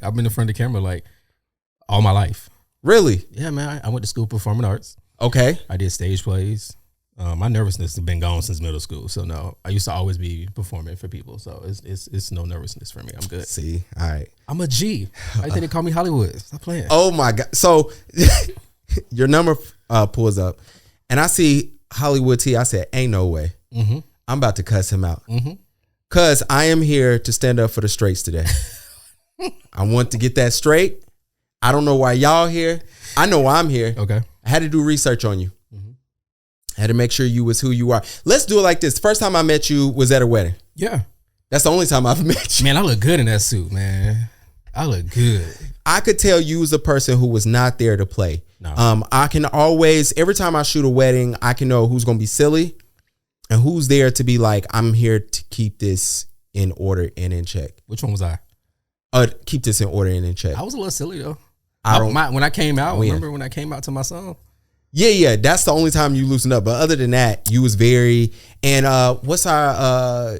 I've been in front of the camera like all my life. Really? Yeah, man. I went to school for performing arts. Okay. I did stage plays. My nervousness has been gone since middle school. So no, I used to always be performing for people. So it's no nervousness for me. I'm good. See, all right. I'm a G. I think they call me Hollywood. Stop playing. Oh my God. So your number pulls up and I see Hollywood T. I said, ain't no way. Mm-hmm. I'm about to cuss him out. Mm-hmm. Cause I am here to stand up for the straights today. I want to get that straight. I don't know why y'all here. I know why I'm here. Okay. I had to do research on you. Mm-hmm. I had to make sure you was who you are. Let's do it like this. First time I met you was at a wedding. Yeah. That's the only time I've met you. Man, I look good in that suit, man. I look good. I could tell you was a person who was not there to play. No. I can always, every time I shoot a wedding, I can know who's going to be silly and who's there to be like, I'm here to keep this in order and in check. Which one was I? Keep this in order and in check. I was a little silly though. When I came out, remember when I came out to my song? Yeah. That's the only time you loosen up. But other than that, you was very, and what's our,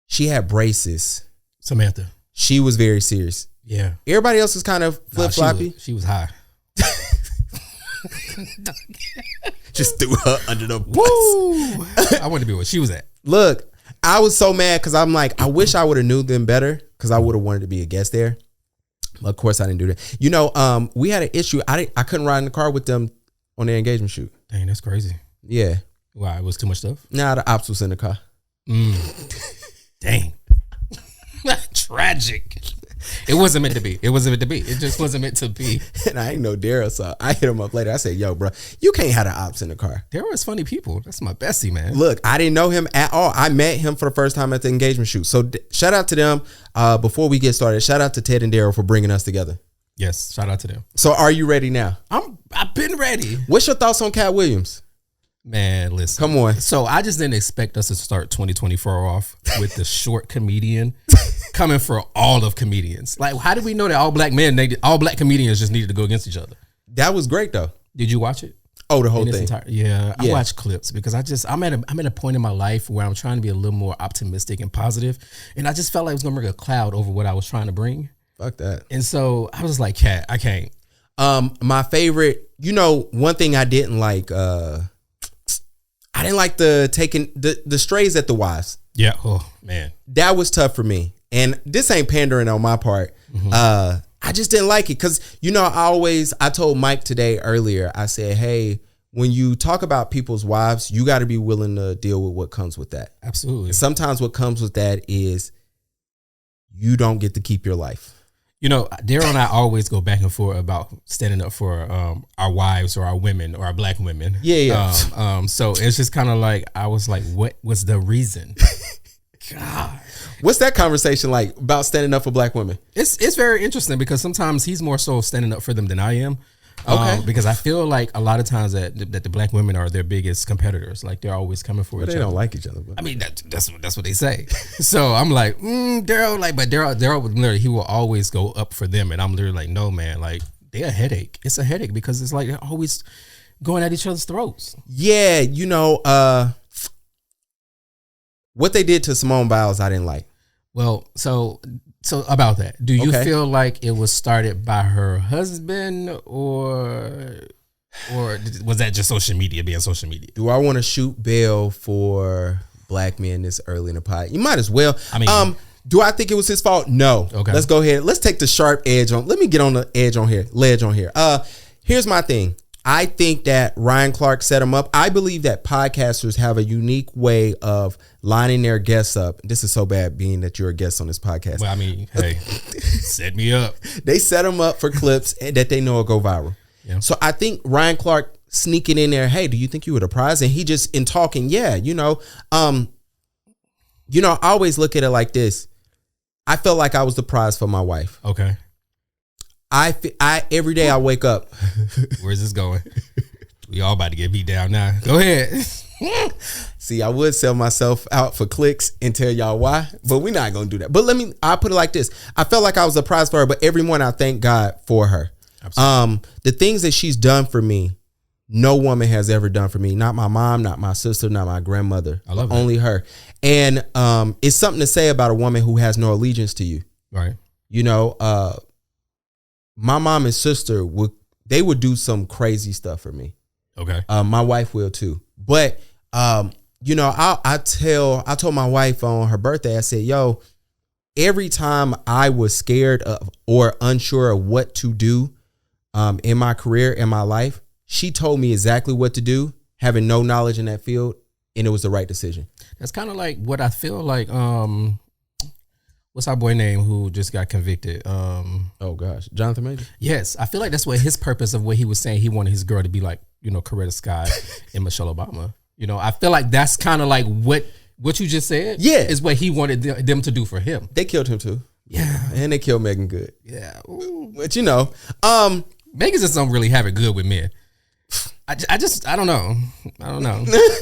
she had braces. Samantha. She was very serious. Yeah. Everybody else was kind of flip-floppy. She was high. Just threw her under the bus. Woo! I wanted to be where she was at. Look, I was so mad because I'm like, I wish I would have knew them better because I would have wanted to be a guest there. But of course, I didn't do that. You know, we had an issue. I couldn't ride in the car with them on their engagement shoot. Dang, that's crazy. Yeah. Why? It was too much stuff? Nah, the ops was in the car. Dang. Tragic. It wasn't meant to be. It wasn't meant to be. It just wasn't meant to be. And I ain't know Daryl, so I hit him up later. I said, yo, bro, you can't have the ops in the car. Daryl is funny people. That's my bestie, man. Look, I didn't know him at all. I met him for the first time at the engagement shoot. So shout out to them. Before we get started, shout out to Ted and Daryl for bringing us together. Yes, shout out to them. So are you ready now? I've been ready. What's your thoughts on Katt Williams? Man, listen. Come on. So I just didn't expect us to start 2024 off with the short comedian coming for all of comedians. Like, how did we know that all black comedians just needed to go against each other? That was great though. Did you watch it? Oh, the whole thing. Yeah, I watch clips because I'm at a point in my life where I'm trying to be a little more optimistic and positive, and I just felt like it was gonna bring a cloud over what I was trying to bring. Fuck that. And so I was like, Katt, I can't. My favorite, you know, one thing I didn't like, I didn't like the strays at the wives. Yeah. Oh man, that was tough for me. And this ain't pandering on my part. Mm-hmm. I just didn't like it because, you know, I told Mike today earlier, I said, hey, when you talk about people's wives, you got to be willing to deal with what comes with that. Absolutely. And sometimes what comes with that is you don't get to keep your life. You know, Daryl and I always go back and forth about standing up for our wives or our women or our black women. Yeah. So it's just kind of like, I was like, what was the reason? God. What's that conversation like about standing up for black women? It's very interesting because sometimes he's more so standing up for them than I am. Okay. Because I feel like a lot of times that the black women are their biggest competitors. Like they're always coming for each other. They don't like each other. But. I mean, that's what they say. So I'm like, Daryl, but Daryl literally, he will always go up for them. And I'm literally like, no, man, like they're a headache. It's a headache because it's like they're always going at each other's throats. Yeah. You know, what they did to Simone Biles, I didn't like. Well, so about that, do you feel like it was started by her husband or was that just social media being social media? Do I want to shoot bail for black men this early in the pod? You might as well. I mean, do I think it was his fault? No. Okay. Let's go ahead. Let's take the sharp edge on. Let me get on the ledge on here. Here's my thing. I think that Ryan Clark set him up. I believe that podcasters have a unique way of lining their guests up. This is so bad being that you're a guest on this podcast. Well, I mean, hey, set me up. They set them up for clips that they know will go viral. Yeah. So I think Ryan Clark sneaking in there, hey, do you think you were the prize? And he just in talking, yeah, I always look at it like this. I felt like I was the prize for my wife. Okay. I every day I wake up. Where's this going? We all about to get beat down now. Go ahead. See, I would sell myself out for clicks and tell y'all why, but we're not going to do that. But I'll put it like this. I felt like I was a prize for her, but every morning I thank God for her. Absolutely. The things that she's done for me, no woman has ever done for me. Not my mom, not my sister, not my grandmother. I love that. Only her. And it's something to say about a woman who has no allegiance to you. Right. You know, my mom and sister would do some crazy stuff for me. Okay. My wife will too. But you know, I told my wife on her birthday, I said, yo, every time I was scared of or unsure of what to do in my career, in my life, she told me exactly what to do, having no knowledge in that field, and it was the right decision. That's kind of like what I feel like. What's our boy name who just got convicted? Oh gosh, Jonathan Major. Yes, I feel like that's what his purpose of what he was saying. He wanted his girl to be like, you know, Coretta Scott and Michelle Obama. You know, I feel like that's kind of like what you just said. Yeah, is what he wanted them to do for him. They killed him too. Yeah, and they killed Megan Good. Yeah, but you know, Megan just don't really have it good with men. I don't know.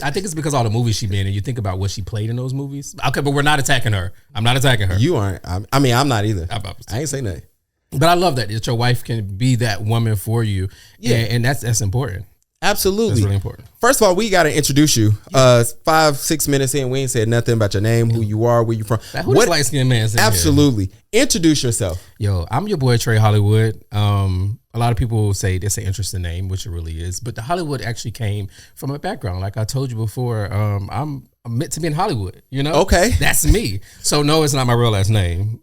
I think it's because all the movies she been in. You think about what she played in those movies. Okay, but we're not attacking her. I'm not attacking her. You aren't. I mean, I'm not either. I ain't say nothing. But I love that your wife can be that woman for you. Yeah, and that's important. Absolutely. That's really important. First of all, we got to introduce you. 5-6 minutes in, we ain't said nothing about your name, who you are, where you from. Who this light skinned man? Absolutely. Here? Introduce yourself. Yo, I'm your boy Trey Hollywood. A lot of people say it's an interesting name, which it really is. But the Hollywood actually came from a background. Like I told you before, I'm meant to be in Hollywood, you know? Okay. That's me. So no, it's not my real last name,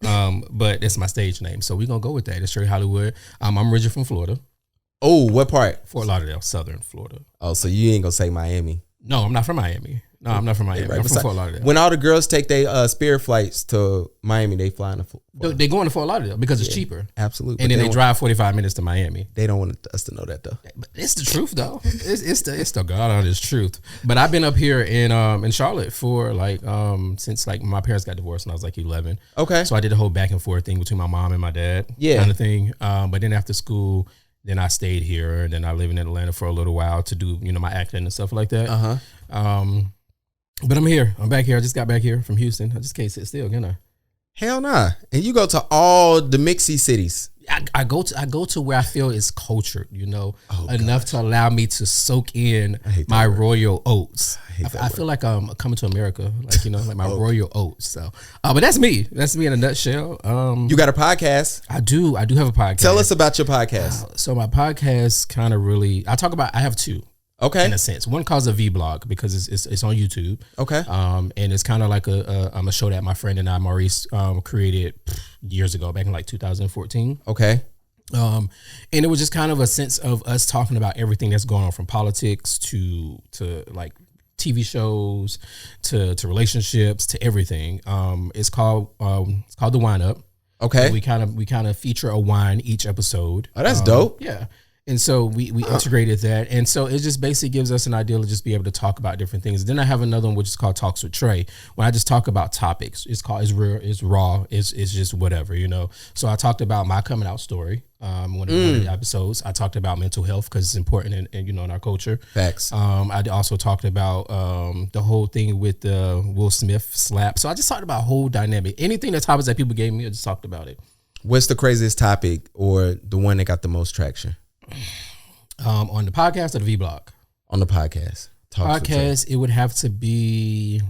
but it's my stage name. So we're going to go with that. It's Trey Hollywood. I'm originally from Florida. Oh, what part? Fort Lauderdale, Southern Florida. Oh, so you ain't gonna say Miami? No, I'm not from Miami. No, I'm not from Miami. Right. I'm from Fort Lauderdale. When all the girls take their Spirit flights to Miami, they fly to Florida. They go into Fort Lauderdale because it's cheaper. Absolutely. And then they drive 45 minutes to Miami. They don't want us to know that though. But it's the truth though. It's the God honest truth. But I've been up here in Charlotte for like since like my parents got divorced when I was like 11. Okay. So I did the whole back and forth thing between my mom and my dad. Yeah. Kind of thing. But then after school, then I stayed here, and then I lived in Atlanta for a little while to do, you know, my acting and stuff like that. But I'm here. I'm back here. I just got back here from Houston. I just can't sit still, can I? Hell nah. And you go to all the mixy cities. I go to where I feel it's cultured, you know, enough to allow me to soak in my royal oats. I feel like I'm coming to America, like, you know, like my royal oats. So, but that's me. That's me in a nutshell. You got a podcast? I do have a podcast. Tell us about your podcast. So my podcast kind of really, I have two. Okay. In a sense, one calls a vlog because it's on YouTube. Okay. And it's kind of like a show that my friend and I, Maurice, created years ago, back in like 2014. Okay. And it was just kind of a sense of us talking about everything that's going on, from politics to like TV shows to relationships to everything. It's called The Wine Up. Okay. And we kind of feature a wine each episode. Oh, that's dope. Yeah. And so we integrated that. And so it just basically gives us an idea to just be able to talk about different things. Then I have another one, which is called Talks with Trey, when I just talk about topics. It's real, it's raw, it's just whatever, you know. So I talked about my coming out story. One of the episodes, I talked about mental health because it's important in you know, in our culture. Facts. I also talked about the whole thing with the Will Smith slap. So I just talked about a whole dynamic. Anything that topics that people gave me, I just talked about it. What's the craziest topic or the one that got the most traction? On the podcast or the vlog? On the podcast. It would have to be.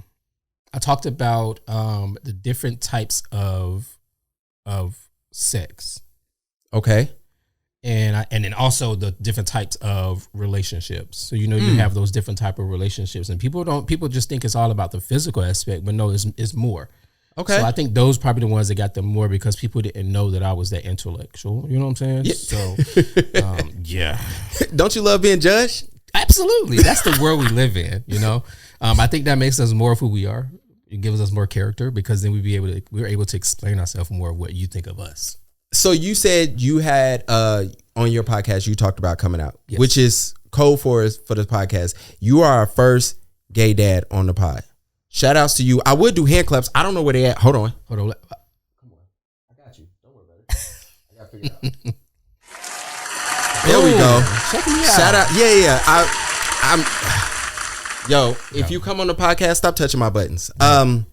I talked about the different types of sex. Okay. And then also the different types of relationships. So you know, you have those different type of relationships, and people just think it's all about the physical aspect, but no, it's more. Okay. So I think those probably the ones that got them more because people didn't know that I was that intellectual. You know what I'm saying? Yeah. So, yeah. Don't you love being judged? Absolutely. That's the world we live in, you know? I think that makes us more of who we are. It gives us more character because then we're able to explain ourselves more of what you think of us. So you said you had, on your podcast, you talked about coming out, yes, which is code for this podcast. You are our first gay dad on the pod. Shout outs to you. I would do hand claps. I don't know where they at. Hold on. Come on. I got you. Don't worry about it. I got to figure it out. There we go. Check me out. Shout out. Yeah. Yo, if you come on the podcast, stop touching my buttons. Y'all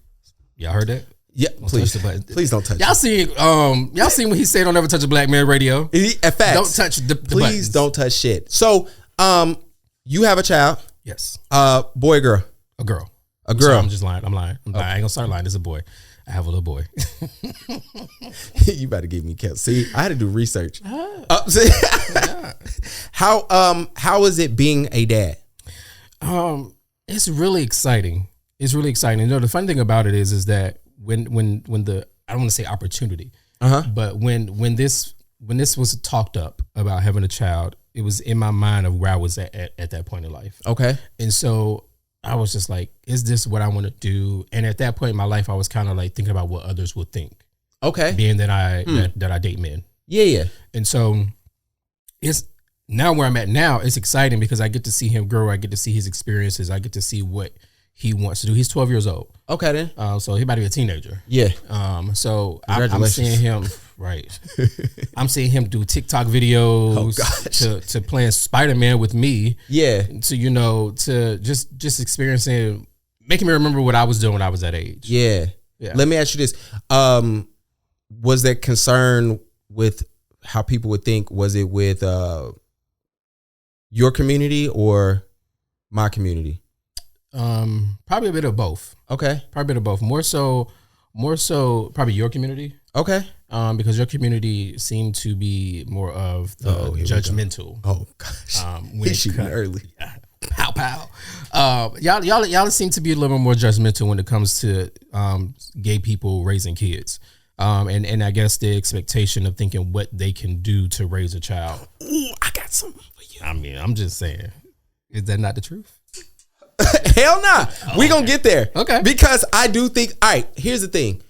heard that? Yeah, please. Please don't touch. Y'all seen when he said don't ever touch a black man radio? Facts. Don't touch the please buttons. Don't touch shit. So, you have a child. Yes. Boy or girl? A girl. A girl. Sorry, I'm just lying. I'm lying. I ain't gonna start lying. It's a boy. I have a little boy. You better give me Kev. See, I had to do research. How is it being a dad? It's really exciting. It's really exciting. You know, the fun thing about it is that when the, I don't want to say opportunity, but when this was talked up about having a child, it was in my mind of where I was at that point in life. Okay. And so I was just like, is this what I want to do? And at that point in my life, I was kind of like thinking about what others would think. Okay. Being that I date men. Yeah. And so it's now where I'm at now, it's exciting because I get to see him grow. I get to see his experiences. I get to see what he wants to do. He's 12 years old. Okay then. So he about to be a teenager. Yeah. So I'm seeing him, right. I'm seeing him do TikTok videos to playing Spider-Man with me. Yeah. To, you know, to just experiencing, making me remember what I was doing when I was that age. Yeah. Let me ask you this. Was there concern with how people would think? Was it with your community or my community? Probably a bit of both. Okay. Probably a bit of both. More so probably your community. Okay. Because your community seemed to be more of the judgmental. Oh gosh. He's shooting early. Yeah. Pow pow. Y'all seem to be a little bit more judgmental when it comes to gay people raising kids. And I guess the expectation of thinking what they can do to raise a child. Ooh, I got something for you. I mean, I'm just saying. Is that not the truth? Hell nah. We gonna get there. Okay. Because I do think, all right, here's the thing.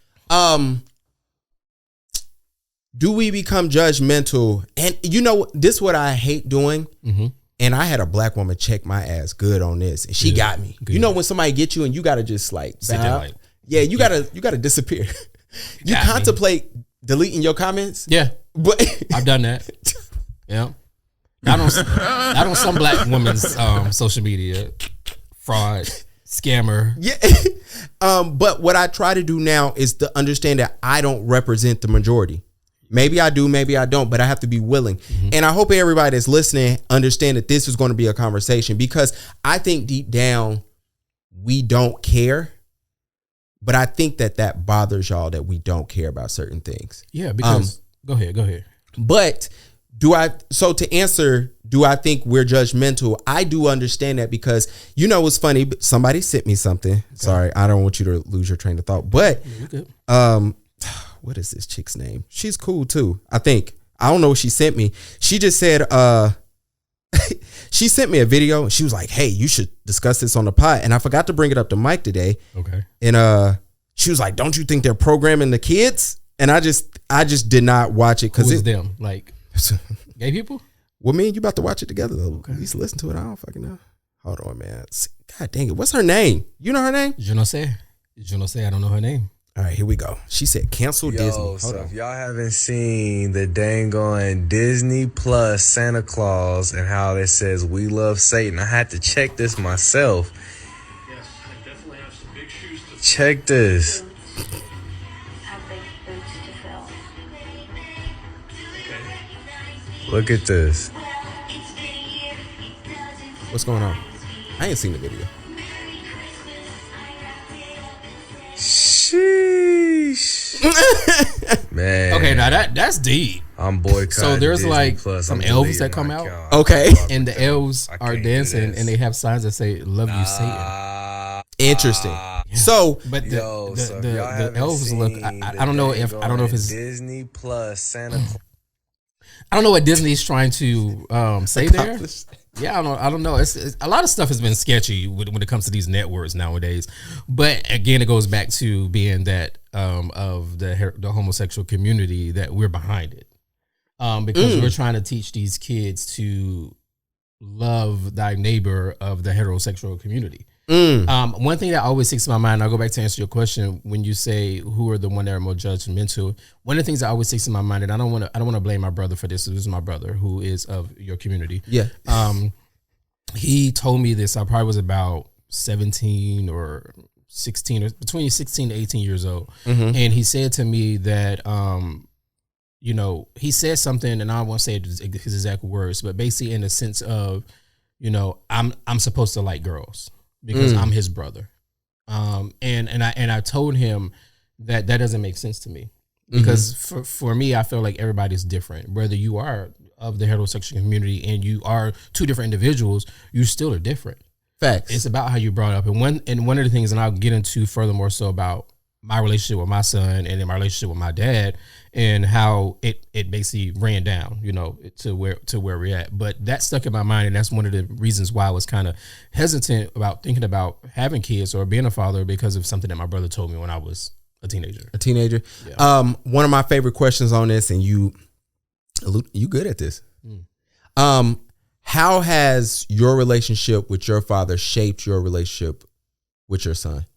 Do we become judgmental? And you know, this is what I hate doing. Mm-hmm. And I had a black woman check my ass good on this. And she got me. Good. You know when somebody gets you and you gotta just like, you gotta disappear. You contemplate deleting your comments. Yeah. But I've done that. Yeah. Not on some black woman's social media. Fraud, scammer. Yeah. But what I try to do now is to understand that I don't represent the majority. Maybe I do, maybe I don't, but I have to be willing. Mm-hmm. And I hope everybody that's listening understand that this is going to be a conversation, because I think deep down we don't care. But I think that bothers y'all that we don't care about certain things. Yeah, because go ahead. But so to answer, do I think we're judgmental? I do understand that, because you know what's funny? Somebody sent me something. Okay. Sorry, I don't want you to lose your train of thought. But what is this chick's name? She's cool too, I think. I don't know what she sent me. She just said she sent me a video and she was like, hey, you should discuss this on the pod. And I forgot to bring it up to Mike today. Okay. And she was like, don't you think they're programming the kids? And I just did not watch it, because it's them, like gay people. Well, me and you about to watch it together though. Okay. At least listen to it. I don't fucking know. Hold on, man. God dang it. What's her name? You know her name? Je ne sais. I don't know her name. All right, here we go. She said cancel Disney. Hold on. If y'all haven't seen the dang on Disney Plus Santa Claus and how it says we love Satan, I had to check this myself. Yes, I definitely have some big shoes to fill. Check this. Look at this. What's going on? I ain't seen the video. Sheesh. Man. Okay, now that's deep. I'm boycotting. So there's Disney like Plus. Some elves that come out. Okay. And the elves are dancing and they have signs that say "Love you, Satan." Interesting. Yeah. So, but the elves look. I don't know if it's Disney Plus Santa. I don't know what Disney's trying to say there. Yeah, I don't know. It's a lot of stuff has been sketchy when it comes to these networks nowadays. But again, it goes back to being that of the homosexual community, that we're behind it, because we're trying to teach these kids to love thy neighbor of the heterosexual community. One thing that always sticks in my mind, I'll go back to answer your question when you say who are the one that are more judgmental. One of the things that always sticks in my mind, and I don't want to blame my brother for this. This is my brother who is of your community. Yeah. He told me this. I probably was about 17 or 16, or between 16 to 18 years old, and he said to me that he said something, and I won't say his exact words, but basically in the sense of, I'm supposed to like girls because I'm his brother. And I told him that doesn't make sense to me. Because for me, I feel like everybody's different. Whether you are of the heterosexual community and you are two different individuals, you still are different. Facts. It's about how you brought up. And one of the things, and I'll get into furthermore so about my relationship with my son and then my relationship with my dad and how it basically ran down, to where we're at. But that stuck in my mind, and that's one of the reasons why I was kind of hesitant about thinking about having kids or being a father, because of something that my brother told me when I was a teenager. Yeah. One of my favorite questions on this, and you good at this. How has your relationship with your father shaped your relationship with your son?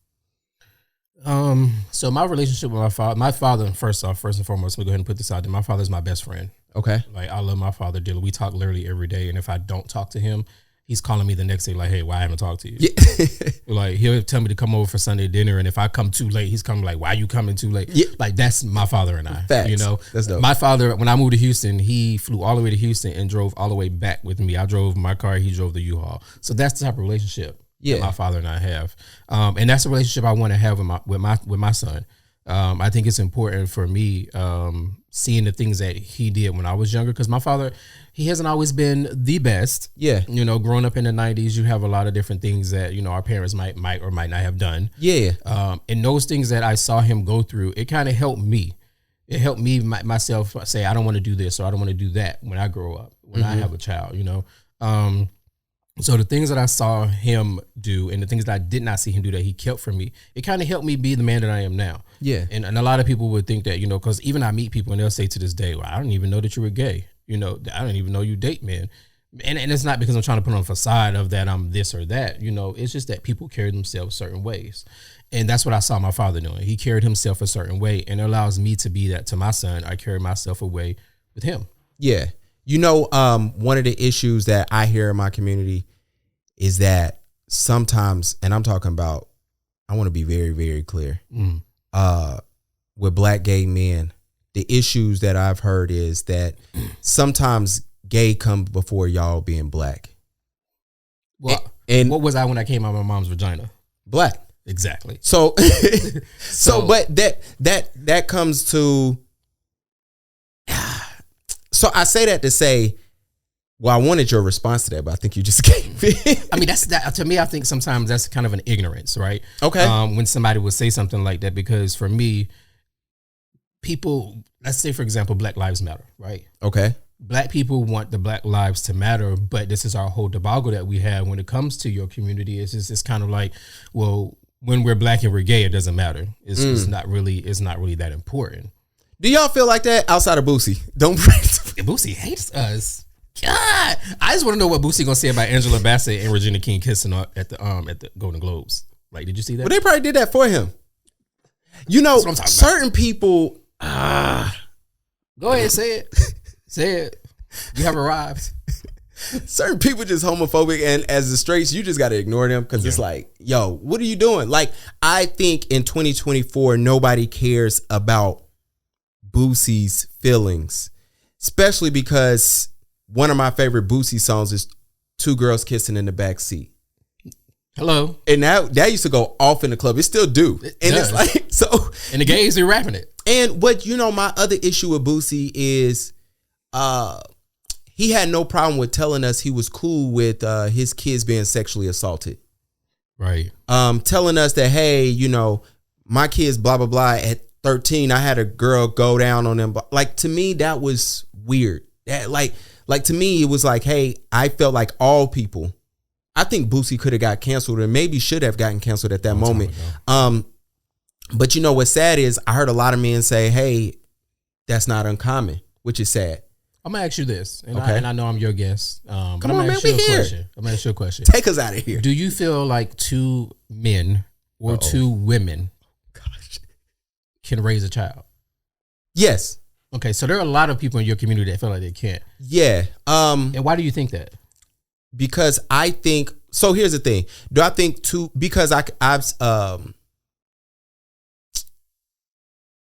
So my relationship with my father, first and foremost, let me go ahead and put this out there. My father's my best friend. Okay. Like, I love my father dearly. We talk literally every day. And if I don't talk to him, he's calling me the next day like, hey, why I haven't talked to you? Yeah. Like, he'll tell me to come over for Sunday dinner. And if I come too late, he's coming like, why are you coming too late? Yeah. Like, that's my father and I. Facts. That's dope. My father, when I moved to Houston, he flew all the way to Houston and drove all the way back with me. I drove my car. He drove the U-Haul. So that's the type of relationship that my father and I have. And that's the relationship I want to have with my son. I think it's important for me seeing the things that he did when I was younger, because my father, he hasn't always been the best. Yeah. Growing up in the 90s, you have a lot of different things that, our parents might or might not have done. Yeah. And those things that I saw him go through, it kind of helped me. It helped me myself say, I don't want to do this or I don't want to do that when I grow up, when I have a child, So the things that I saw him do and the things that I did not see him do that he kept from me, it kind of helped me be the man that I am now. Yeah. And a lot of people would think that, because even I meet people and they'll say to this day, well, I don't even know that you were gay. I don't even know you date men. And it's not because I'm trying to put on a facade of that I'm this or that. It's just that people carry themselves certain ways. And that's what I saw my father doing. He carried himself a certain way, and it allows me to be that to my son. I carry myself away with him. Yeah. One of the issues that I hear in my community is that sometimes, and I'm talking about, I want to be very, very clear, with black gay men, the issues that I've heard is that sometimes gay come before y'all being black. Well, and what was I when I came out of my mom's vagina? Black. Exactly. So but that comes to, so I say that to say, well, I wanted your response to that, but I think you just gave it. I mean, that's that to me. I think sometimes that's kind of an ignorance, right? Okay. When somebody would say something like that, because for me, people, let's say for example, Black Lives Matter, right? Okay. Black people want the Black lives to matter, but this is our whole debacle that we have when it comes to your community. It's kind of like, well, when we're black and we're gay, it doesn't matter. It's not really that important. Do y'all feel like that outside of Boosie? Don't Boosie hates us. God, I just want to know what Boosie gonna say about Angela Bassett and Regina King kissing at the Golden Globes. Like, did you see that? Well, they probably did that for him. Certain people. Go ahead, say it. Say it. You have arrived. Certain people just homophobic, and as the straights, you just got to ignore them because it's like, yo, what are you doing? Like, I think in 2024, nobody cares about Boosie's feelings, especially because one of my favorite Boosie songs is Two Girls Kissing in the Back Seat. Hello. And that used to go off in the club. It still do. It's like, so. And the gays are rapping it. And what, my other issue with Boosie is he had no problem with telling us he was cool with his kids being sexually assaulted. Right. Telling us that, hey, my kids, blah, blah, blah, at 13, I had a girl go down on them. Like, to me, that was weird. That like to me, it was like, hey, I felt like all people, I think Boosie could have got canceled and maybe should have gotten canceled at that moment. But what's sad is I heard a lot of men say, hey, that's not uncommon, which is sad. I'm going to ask you this, and I know I'm your guest. But Come on, man, we here. I'm going to ask you a question. Take us out of here. Do you feel like two men or two women can raise a child? Yes. Okay, so there are a lot of people in your community that feel like they can't. Yeah. And why do you think that? Because I think, so here's the thing. Do I think because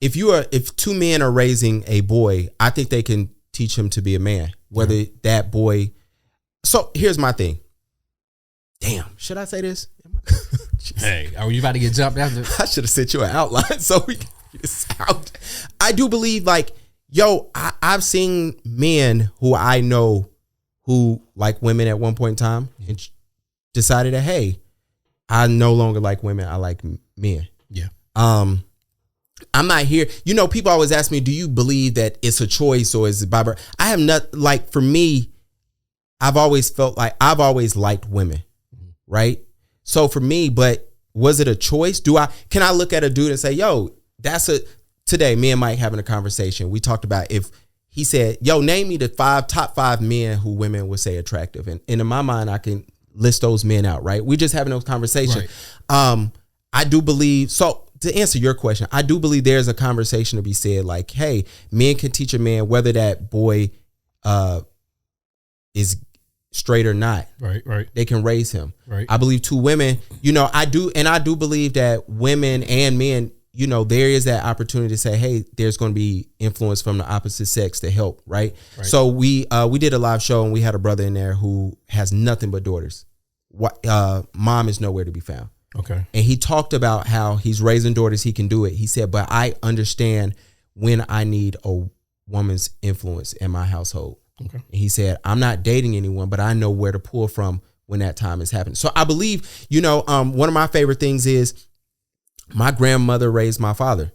if two men are raising a boy, I think they can teach him to be a man, whether that boy. So here's my thing. Damn, should I say this? Hey, are you about to get jumped after? I should have sent you an outline so we. I do believe like, yo, I've seen men who I know who like women at one point in time and decided that, hey, I no longer like women. I like men. Yeah. I'm not here. You know, people always ask me, do you believe that it's a choice or is it by birth? I have not, like, for me, I've always felt like I've always liked women. Right. So for me, but was it a choice? Can I look at a dude and say, yo, today me and Mike having a conversation. We talked about if he said, yo, name me the top five men who women would say attractive. And in my mind, I can list those men out. Right. We're just having those conversations. Right. I do believe so. To answer your question, I do believe there's a conversation to be said like, hey, men can teach a man whether that boy is straight or not. Right. They can raise him. Right. I believe two women, you know, I do believe that women and men, you know, there is that opportunity to say, hey, there's going to be influence from the opposite sex to help. Right. So we did a live show and we had a brother in there who has nothing but daughters. Mom is nowhere to be found. Okay. And he talked about how he's raising daughters. He can do it. He said, but I understand when I need a woman's influence in my household. Okay. And he said, I'm not dating anyone, but I know where to pull from when that time is happening. So I believe, you know, one of my favorite things is my grandmother raised my father,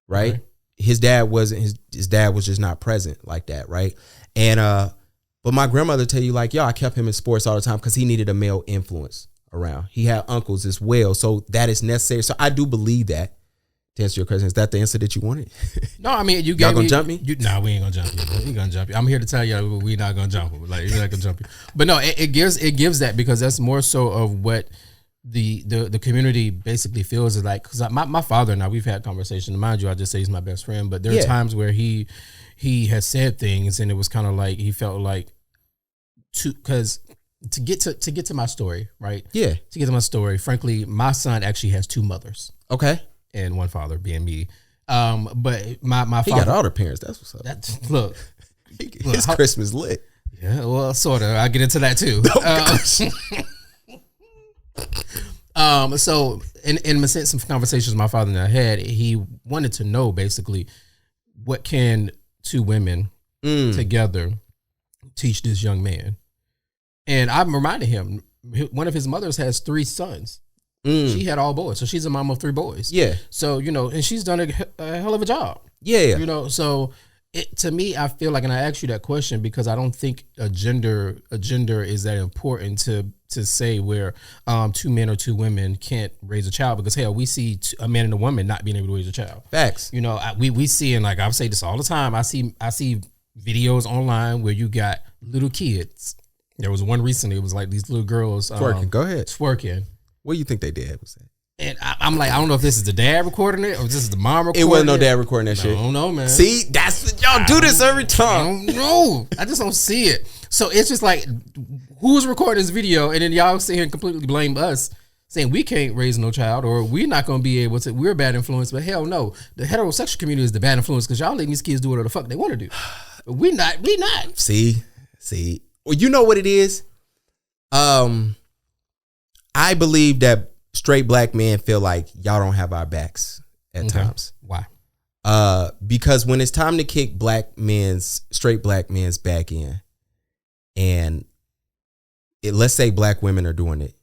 right? Okay. His dad wasn't, his dad was just not present like that. Right. And, but my grandmother tell you like, yo, I kept him in sports all the time because he needed a male influence around. He had uncles as well. So that is necessary. So I do believe that. To answer your question, is that the answer that you wanted? No, I mean, y'all gonna jump me? Nah, we ain't gonna jump you. We ain't gonna jump you. I'm here to tell you we not gonna jump you. Like, you're not gonna jump you. But no, it gives that because that's more so of what the community basically feels is like. Because my father and I, we've had conversations. Mind you, I just say he's my best friend. But there are times where he has said things and it was kind of like he felt like to get to my story, right? Yeah. To get to my story, frankly, my son actually has two mothers. Okay. And one father being me. But my father, he got all the parents. That's what's up. Look, his Christmas lit. Yeah, well, sort of. I'll get into that too. So in some conversations my father and I had, he wanted to know basically what can two women together teach this young man. And I'm reminding him, one of his mothers has 3 sons. She had all boys. So she's a mom of 3 boys. Yeah. So, you know, and she's done a hell of a job. Yeah. You know, so to me, I feel like, and I asked you that question because I don't think a gender is that important to say where 2 men or 2 women can't raise a child because, hell, we see a man and a woman not being able to raise a child. Facts. You know, we see, and like I say this all the time, I see videos online where you got little kids. There was one recently, it was like these little girls. Twerking. Go ahead. Twerking. What do you think they did? Was that? And I'm like, I don't know if this is the dad recording it or if this is the mom recording it. It wasn't no dad recording that shit. I don't know, man. See, that's y'all do this every time. I don't know. I just don't see it. So it's just like, who's recording this video? And then y'all sit here and completely blame us, saying we can't raise no child or we're not going to be able to. We're a bad influence. But hell no. The heterosexual community is the bad influence because y'all letting these kids do whatever the fuck they want to do. But we not. See. Well, you know what it is? I believe that straight black men feel like y'all don't have our backs at times. Why? Because when it's time to kick straight black men's back in, and let's say black women are doing it,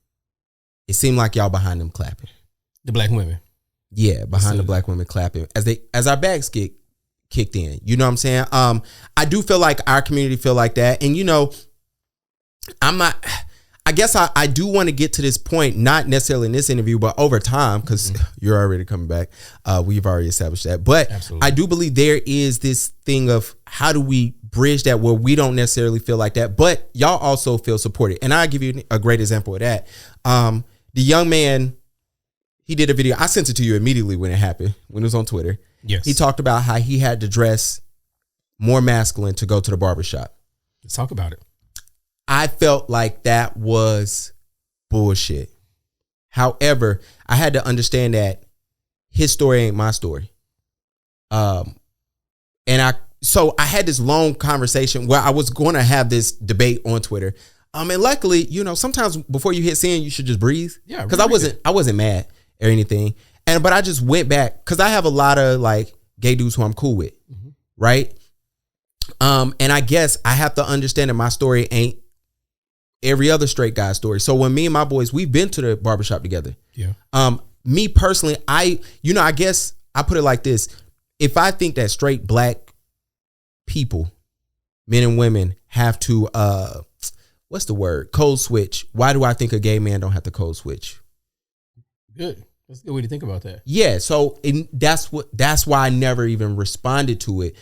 it seemed like y'all behind them clapping. The black women. Yeah, behind the black women clapping as our backs get kicked in. You know what I'm saying? I do feel like our community feel like that, and you know, I guess I do want to get to this point, not necessarily in this interview, but over time, because you're already coming back. We've already established that. But absolutely. I do believe there is this thing of how do we bridge that where we don't necessarily feel like that, but y'all also feel supported. And I'll give you a great example of that. The young man, he did a video. I sent it to you immediately when it happened, when it was on Twitter. Yes. He talked about how he had to dress more masculine to go to the barbershop. Let's talk about it. I felt like that was bullshit. However, I had to understand that his story ain't my story. And I had this long conversation where I was going to have this debate on Twitter. And luckily, you know, sometimes before you hit send, you should just breathe. Yeah. Because I wasn't mad or anything. But I just went back because I have a lot of like gay dudes who I'm cool with, right? And I guess I have to understand that my story ain't every other straight guy's story. So when me and my boys, we've been to the barbershop together. Yeah. Me personally, I guess I put it like this. If I think that straight black people, men and women, have to what's the word? Code switch. Why do I think a gay man don't have to code switch? Good. That's a good way to think about that. Yeah. So that's why I never even responded to it.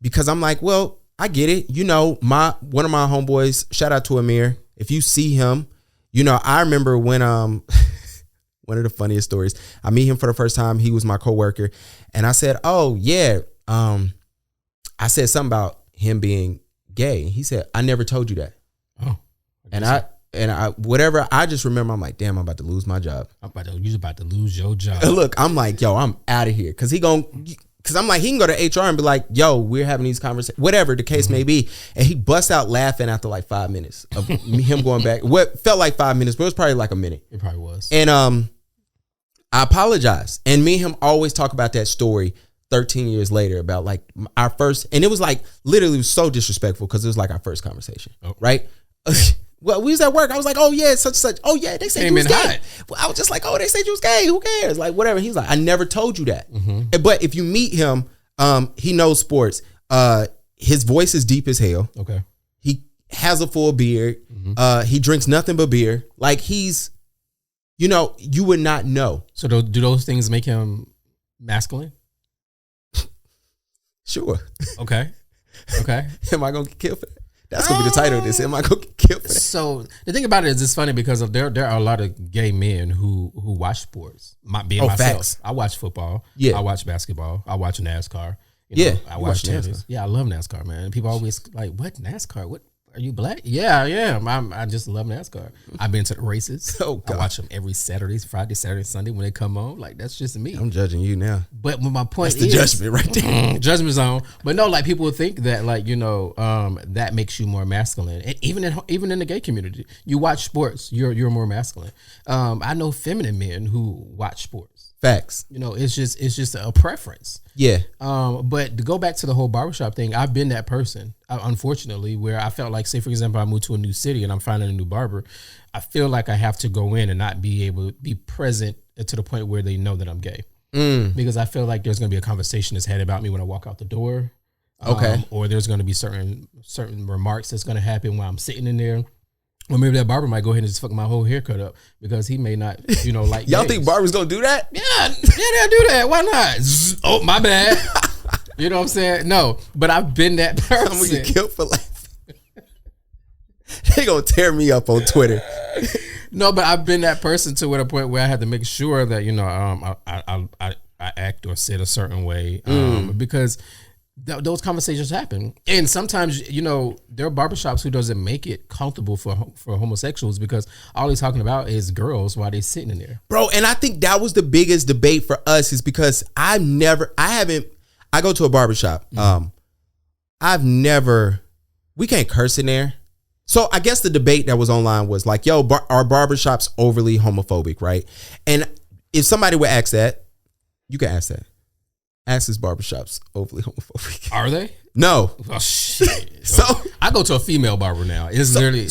Because I'm like, well, I get it. You know, one of my homeboys, shout out to Amir. If you see him, you know, I remember when one of the funniest stories. I meet him for the first time. He was my coworker, and I said, "Oh yeah." I said something about him being gay. He said, "I never told you that." Oh, I just remember I'm like, damn, I'm about to lose my job. You're about to lose your job. Look, I'm like, yo, I'm out of here. Cause I'm like, he can go to HR and be like, yo, we're having these conversations, whatever the case may be. And he busts out laughing after like 5 minutes of him going back. What felt like 5 minutes, but it was probably like a minute. It probably was. And I apologize. And me and him always talk about that story 13 years later about like our first, and it was like literally was so disrespectful because it was like our first conversation. Oh. Right? Well, we was at work. I was like, oh yeah, such and such. Oh yeah, they said you was gay. Well, I was just like, oh, they said you was gay. Who cares? Like whatever. He's like, I never told you that. But if you meet him, he knows sports. His voice is deep as hell. Okay. He has a full beard. He drinks nothing but beer. Like he's, you know, you would not know. So do those things make him masculine? Sure. Okay. Am I gonna get killed for that? That's gonna be the title of this. Am I gonna get killed for that? So the thing about it is, it's funny because there are a lot of gay men who watch sports. Myself, facts. I watch football. Yeah, I watch basketball. I watch NASCAR. I watch tennis. NASCAR. Yeah, I love NASCAR, man. People always like, what NASCAR? What? Are you black? Yeah, I am. I just love NASCAR. I've been to the races. I watch them every Friday, Saturday, Sunday when they come on. Like that's just me. I'm judging you now. But my point is the judgment right there. Judgment zone. But no, like people think that like that makes you more masculine. And even in the gay community, you watch sports, you're more masculine. I know feminine men who watch sports. Facts. You know, it's just a preference. Yeah. But to go back to the whole barbershop thing, I've been that person, unfortunately, where I felt like, say, for example, I moved to a new city and I'm finding a new barber. I feel like I have to go in and not be able to be present to the point where they know that I'm gay. Because I feel like there's going to be a conversation that's had about me when I walk out the door. Okay. Or there's going to be certain remarks that's going to happen while I'm sitting in there. Or maybe that barber might go ahead and just fuck my whole haircut up because he may not, like y'all think barbers gonna do that? Yeah, they'll do that. Why not? Oh, my bad. You know what I'm saying? No, but I've been that person. I'm gonna get killed for life. They gonna tear me up on Twitter. No, but I've been that person to a point where I had to make sure that I act or sit a certain way because those conversations happen, and sometimes there are barbershops who doesn't make it comfortable for homosexuals because all he's talking about is girls while they're sitting in there, bro. And I think that was the biggest debate for us is because I go to a barbershop. We can't curse in there. So I guess the debate that was online was like, yo, are barbershops overly homophobic, right? And if somebody would ask that, you can ask that. Ask his barbershops overly homophobic. Are they? No. Oh shit. So I go to a female barber now. It's literally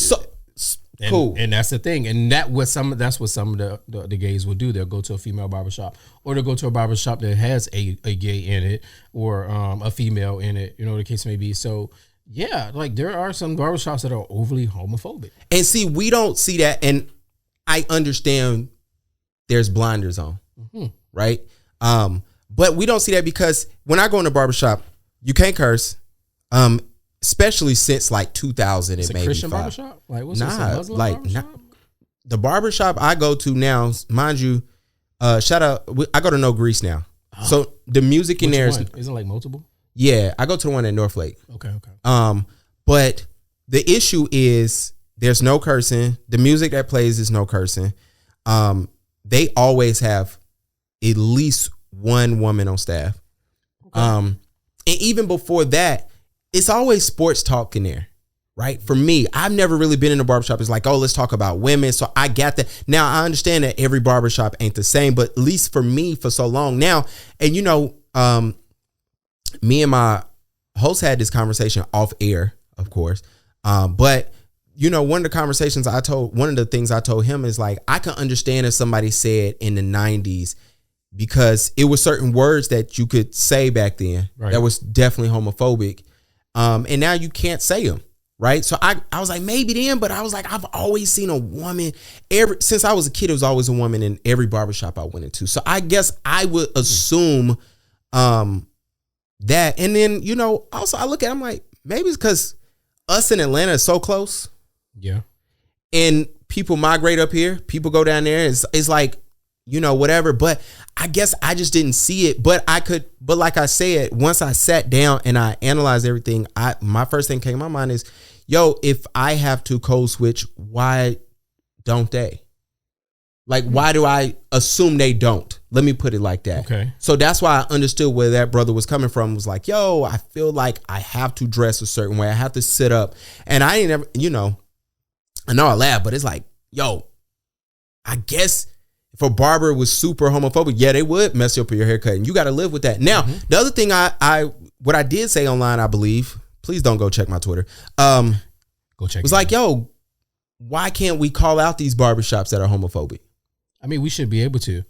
cool. And that's the thing. And that's what some of the gays will do. They'll go to a female barbershop, or they'll go to a barbershop that has a gay in it or a female in it, the case may be. So yeah, like there are some barbershops that are overly homophobic. And see, we don't see that, and I understand there's blinders on. Right? But we don't see that because when I go in a barbershop, you can't curse, especially since like 2000 and maybe Christian 5. Barbershop? Like what's this? Muslim barbershop? The barbershop I go to now, mind you, shout out, I go to No Grease now. Oh. So the music in there is... Isn't it like multiple? Yeah, I go to the one at North Lake. Okay. But the issue is there's no cursing. The music that plays is no cursing. They always have at least one woman on staff. Okay. And even before that, it's always sports talk in there, right? For me, I've never really been in a barbershop. It's like, oh, let's talk about women. So I got that. Now I understand that every barbershop ain't the same, but at least for me, for so long now, and me and my host had this conversation off air, of course. But one of the things I told him is like, I can understand if somebody said in the 90s, because it was certain words that you could say back then that was definitely homophobic. And now you can't say them. Right. So I was like, maybe then, but I was like, I've always seen a woman since I was a kid. It was always a woman in every barbershop I went into. So I guess I would assume that. And then, also I look at it, I'm like, maybe it's because us in Atlanta is so close. Yeah. And people migrate up here. People go down there. It's like, whatever. But I guess I just didn't see it. But like I said, once I sat down and I analyzed everything, my first thing came to my mind is, if I have to code switch, why don't they? Like, why do I assume they don't? Let me put it like that. Okay. So that's why I understood where that brother was coming from. It was like, I feel like I have to dress a certain way. I have to sit up. And I ain't ever, I know I laugh, but it's like, I guess if a barber was super homophobic, they would mess you up with your haircut. And you got to live with that. Now, the other thing what I did say online, I believe, please don't go check my Twitter. Go check. Was like, why can't we call out these barbershops that are homophobic? I mean, we should be able to.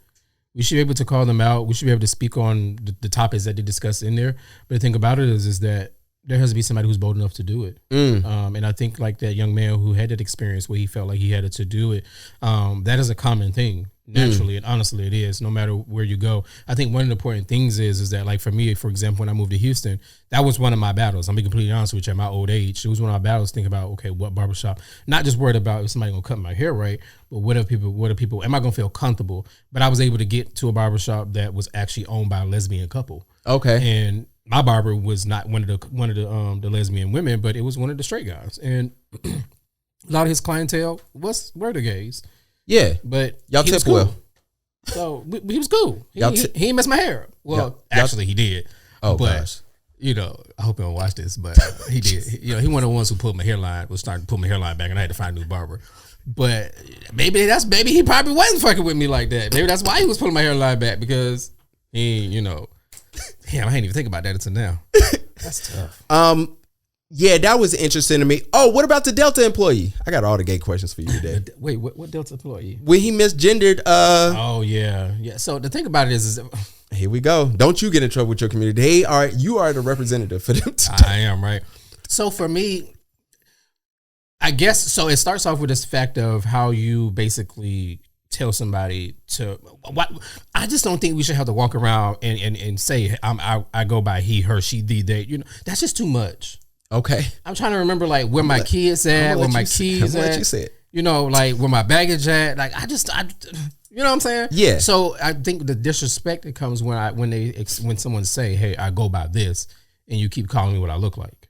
We should be able to call them out. We should be able to speak on the topics that they discuss in there. But the thing about it is that there has to be somebody who's bold enough to do it. And I think like that young man who had that experience where he felt like he had to do it, that is a common thing. Naturally and honestly, it is. No matter where you go, I think one of the important things is that, like for me, for example, when I moved to Houston, that was one of my battles. I'm being completely honest with you. At my old age, it was one of my battles. Think about, okay, what barbershop? Not just worried about if somebody gonna cut my hair right, but what are people? Am I gonna feel comfortable? But I was able to get to a barbershop that was actually owned by a lesbian couple. Okay, and my barber was not one of the lesbian women, but it was one of the straight guys, and a lot of his clientele were the gays. Yeah, but y'all tip well. So he was cool. He ain't messed my hair up. Well, actually, he did. Oh, but, gosh. I hope he don't watch this, but he did. He one of the ones who pulled my hairline, was starting to pull my hairline back, and I had to find a new barber. But maybe he probably wasn't fucking with me like that. Maybe that's why he was pulling my hairline back, because he, damn, I ain't even think about that until now. That's tough. Yeah, that was interesting to me. Oh, what about the Delta employee? I got all the gay questions for you today. Wait, what Delta employee? When he misgendered. Oh yeah. So the thing about it is here we go. Don't you get in trouble with your community. You are the representative for them today. I am, right? So for me, I guess so. It starts off with this fact of how you basically tell somebody to. I just don't think we should have to walk around and say I go by he, her, she, they. That's just too much. Okay. I'm trying to remember like where my kids at, where my keys at. You said. Like where my baggage at. Like I you know what I'm saying? Yeah. So I think the disrespect that comes when someone say, "Hey, I go by this," and you keep calling me what I look like.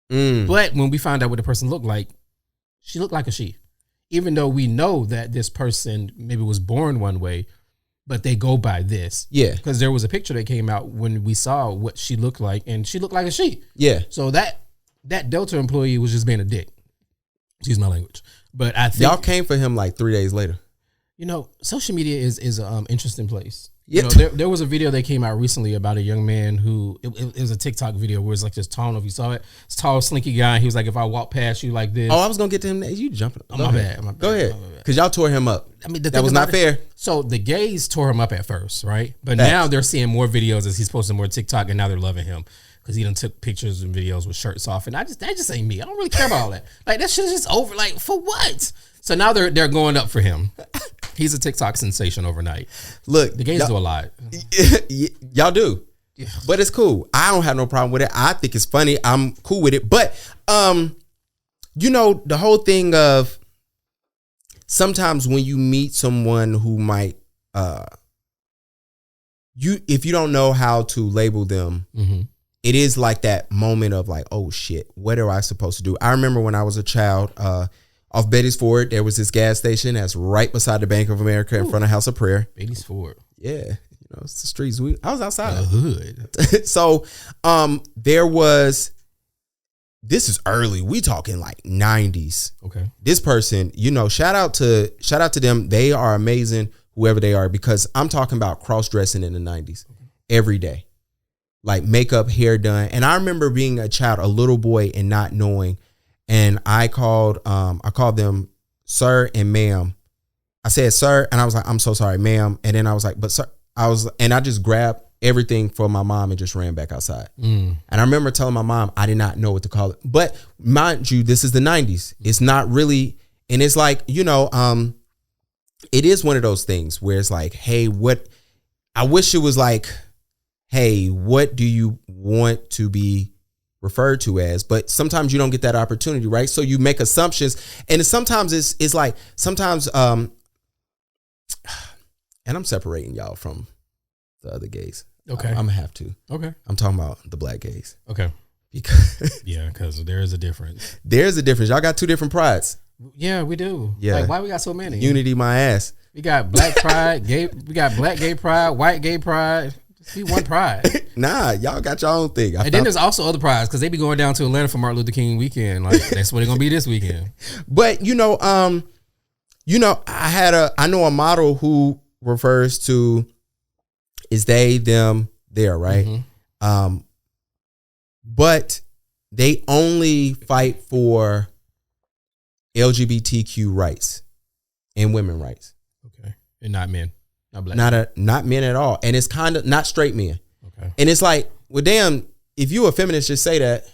But when we find out what the person looked like, she looked like a she. Even though we know that this person maybe was born one way, but they go by this. Yeah. Because there was a picture that came out when we saw what she looked like, and she looked like a she. Yeah. So that Delta employee was just being a dick. Excuse my language. But I think y'all came for him like 3 days later. Social media is an interesting place. There was a video that came out recently about a young man who it was a TikTok video where it's like this tall. I don't know if you saw it. It's tall, slinky guy. He was like, if I walk past you like this. Oh, I was gonna get to him. You jumping? Oh, my bad. Go ahead. Because y'all tore him up. I mean, that was not fair. So the gays tore him up at first, right? But now they're seeing more videos as he's posting more TikTok, and now they're loving him because he done took pictures and videos with shirts off, and that just ain't me. I don't really care about all that. Like that shit is just over. Like for what? So now they're going up for him. He's a TikTok sensation overnight. Look, the gays do a lot. Y'all do, but it's cool. I don't have no problem with it. I think it's funny. I'm cool with it. But the whole thing of sometimes when you meet someone who might if you don't know how to label them, it is like that moment of like, oh shit, what am I supposed to do? I remember when I was a child. Off Betty's Ford, there was this gas station that's right beside the Bank of America in front of House of Prayer. Betty's Ford. Yeah. It's the streets. I was outside. The hood. So there was this is early. We talking like 90s. Okay. This person, shout out to them. They are amazing, whoever they are, because I'm talking about cross-dressing in the 90s every day. Like makeup, hair done. And I remember being a child, a little boy, and not knowing. And I called them sir and ma'am. I said sir, and I was like, I'm so sorry, ma'am. And then I was like, but sir, I just grabbed everything for my mom and just ran back outside. And I remember telling my mom I did not know what to call it. But mind you, this is the 90s. It's not really, and it's like, it is one of those things where it's like, hey, I wish it was like, hey, what do you want to be referred to as? But sometimes you don't get that opportunity, right? So you make assumptions, and sometimes it's like, and I'm separating y'all from the other gays. Okay. I'm gonna have to. Okay. I'm talking about the black gays. Okay. Because there is a difference. There's a difference. Y'all got two different prides. Yeah, we do. Yeah. Like, why we got so many? Unity, my ass. We got black pride, gay. We got black gay pride, white gay pride. Be one pride. Nah, y'all got your own thing. And then there's also other prides because they be going down to Atlanta for Martin Luther King weekend. Like that's what they're gonna be this weekend. But I know a model who refers to is they, them, there, right? But they only fight for LGBTQ rights and women rights. Okay, and not men. Not black. Not men at all. And it's kind of not straight men. Okay. And it's like, well, damn, if you a feminist, just say that.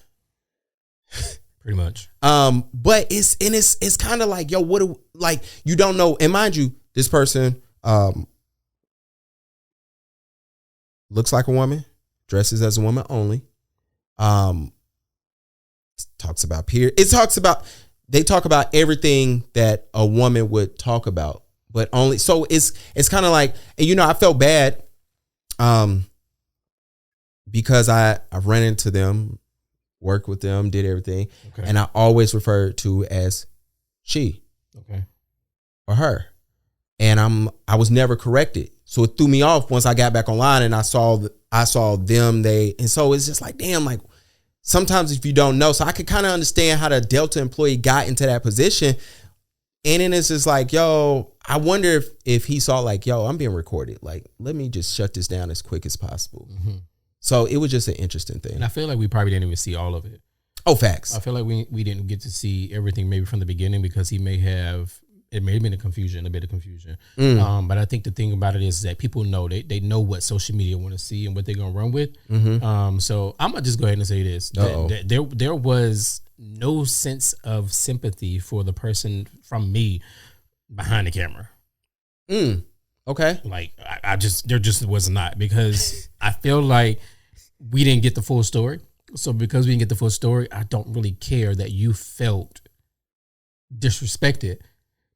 Pretty much. But it's kind of like, yo, you don't know. And mind you, this person looks like a woman, dresses as a woman only. Talks about peer. They talk about everything that a woman would talk about. But only so it's kind of like, and I felt bad because I ran into them, worked with them, did everything, and I always referred to as she, or her, and I was never corrected, so it threw me off once I got back online and I saw them, and so it's just like, damn, like sometimes if you don't know, so I could kind of understand how the Delta employee got into that position. And then it's just like, yo, I wonder if he saw like, yo, I'm being recorded. Like, let me just shut this down as quick as possible. So it was just an interesting thing. And I feel like we probably didn't even see all of it. Oh, facts. I feel like we didn't get to see everything maybe from the beginning because it may have been a bit of confusion. But I think the thing about it is that people know they know what social media want to see and what they're gonna run with. So I'm gonna just go ahead and say this: that there was no sense of sympathy for the person from me behind the camera. Okay. Like there just was not, because I feel like we didn't get the full story. So because we didn't get the full story, I don't really care that you felt disrespected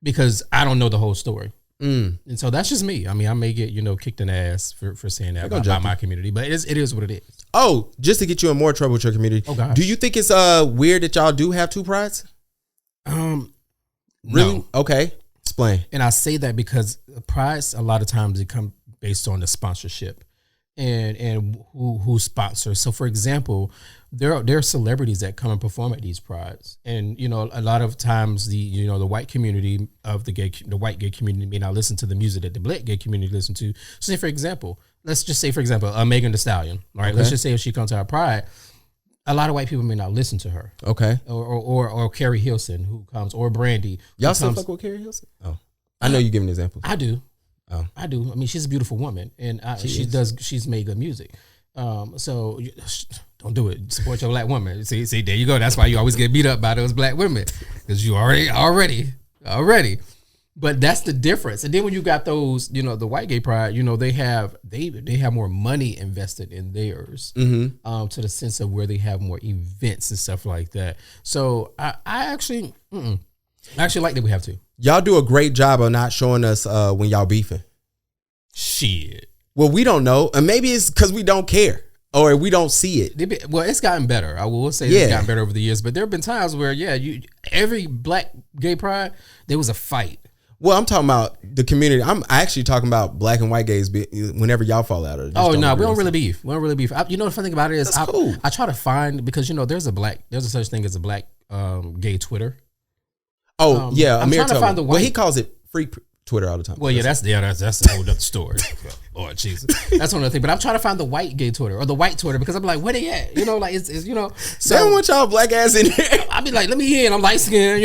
because I don't know the whole story. And so that's just me. I mean, I may get, kicked in the ass for saying that about my community, but it is what it is. Oh, just to get you in more trouble with your community. Oh, gosh. Do you think it's weird that y'all do have two prides? Really? No. Okay. Explain. And I say that because prides, a lot of times, it come based on the sponsorship and who sponsors. So, for example, there are celebrities that come and perform at these prides, and a lot of times the white community of the white gay community may not listen to the music that the black gay community listen to. So, say for example, Megan Thee Stallion. All right, let's just say if she comes to our pride, a lot of white people may not listen to her. Okay. Or Carrie Hilson who comes, or Brandy. Y'all still fuck with Carrie Hilson? Oh, I know you giving examples. I do. Oh, I do. I mean, she's a beautiful woman, and she's made good music. So don't do it. Support your black woman. See, there you go. That's why you always get beat up by those black women, because you already. But that's the difference. And then when you got those, the white gay pride, they have more money invested in theirs, to the sense of where they have more events and stuff like that. So I actually like that we have two. Y'all do a great job of not showing us when y'all beefing. Shit. Well, we don't know, and maybe it's because we don't care or we don't see it. Well, it's gotten better. I will say it's gotten better over the years, but there have been times where every black gay pride there was a fight. Well, I'm talking about the community. I'm actually talking about black and white gays. Whenever y'all fall out of it. Oh no, we don't really beef. We don't really beef. You know the funny thing about it is, cool. I try to find, because there's a such thing as a black gay Twitter. Oh yeah, I'm trying to find the white. Well, he calls it free Twitter all the time. Well, yeah, that's a whole other story. Lord Jesus, that's one other thing. But I'm trying to find the white gay Twitter or the white Twitter, because I'm like, where they at? It's So I don't want y'all black ass in there. I be like, let me in. I'm light skinned.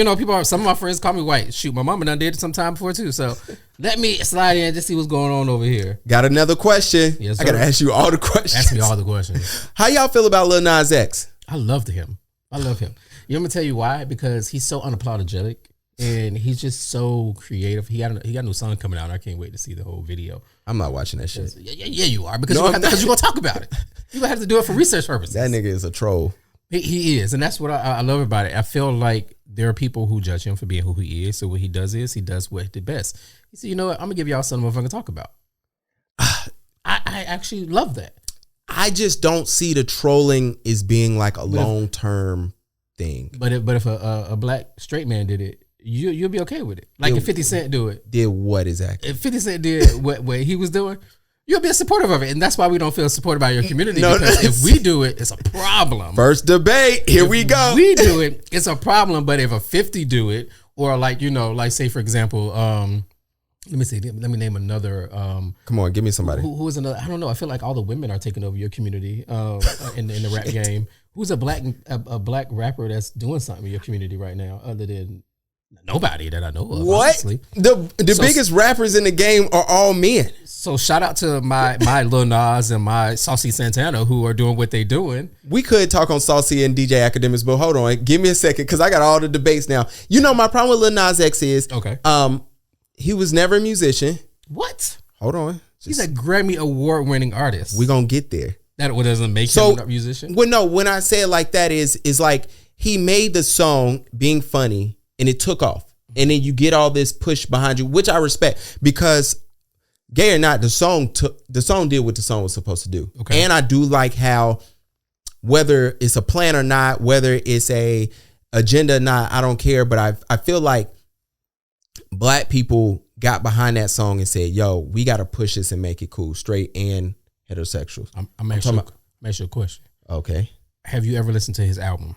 Some of my friends call me white. Shoot, my mama done did it sometime before too. So let me slide in to see what's going on over here. Got another question. Yes, sir. I gotta ask you all the questions. Ask me all the questions. How y'all feel about Lil Nas X? I love him. I'm gonna tell you why? Because he's so unapologetic. And he's just so creative. He got a new song coming out. And I can't wait to see the whole video. I'm not watching that shit. Yeah, you are, because you're gonna talk about it. You're gonna have to do it for research purposes. That nigga is a troll. He is, and that's what I love about it. I feel like there are people who judge him for being who he is. So what he does is he does what he did best. He said, "You know what? I'm gonna give y'all something I'm gonna talk about." I actually love that. I just don't see the trolling as being like a long term thing. But if a black straight man did it, you'll be okay with it. Like if 50 Cent do it. Did what exactly? If 50 Cent did what he was doing, you'll be supportive of it. And that's why we don't feel supported by your community. Because if we do it, it's a problem. First debate. Here we go. We do it, it's a problem. But if a 50 do it, or like say for example, let me name another. Come on, give me somebody. Who is another? I don't know. I feel like all the women are taking over your community in the rap game. Who's a black rapper that's doing something in your community right now other than nobody that I know of? What? Honestly. The biggest rappers in the game are all men. So shout out to my Lil Nas and my Saucy Santana, who are doing what they doing. We could talk on Saucy and DJ Academics, but hold on, give me a second, because I got all the debates now. My problem with Lil Nas X is he was never a musician. What? Hold on. He's a Grammy Award winning artist. We're gonna get there. That doesn't make him a musician? Well, no, when I say it like that is like he made the song being funny and it took off. And then you get all this push behind you, which I respect, because gay or not, the song did what the song was supposed to do. Okay. And I do like how, whether it's a plan or not, whether it's a agenda or not, I don't care. But I feel like black people got behind that song and said, yo, we got to push this and make it cool, straight and heterosexuals. I'm asking you a question. Okay. Have you ever listened to his album?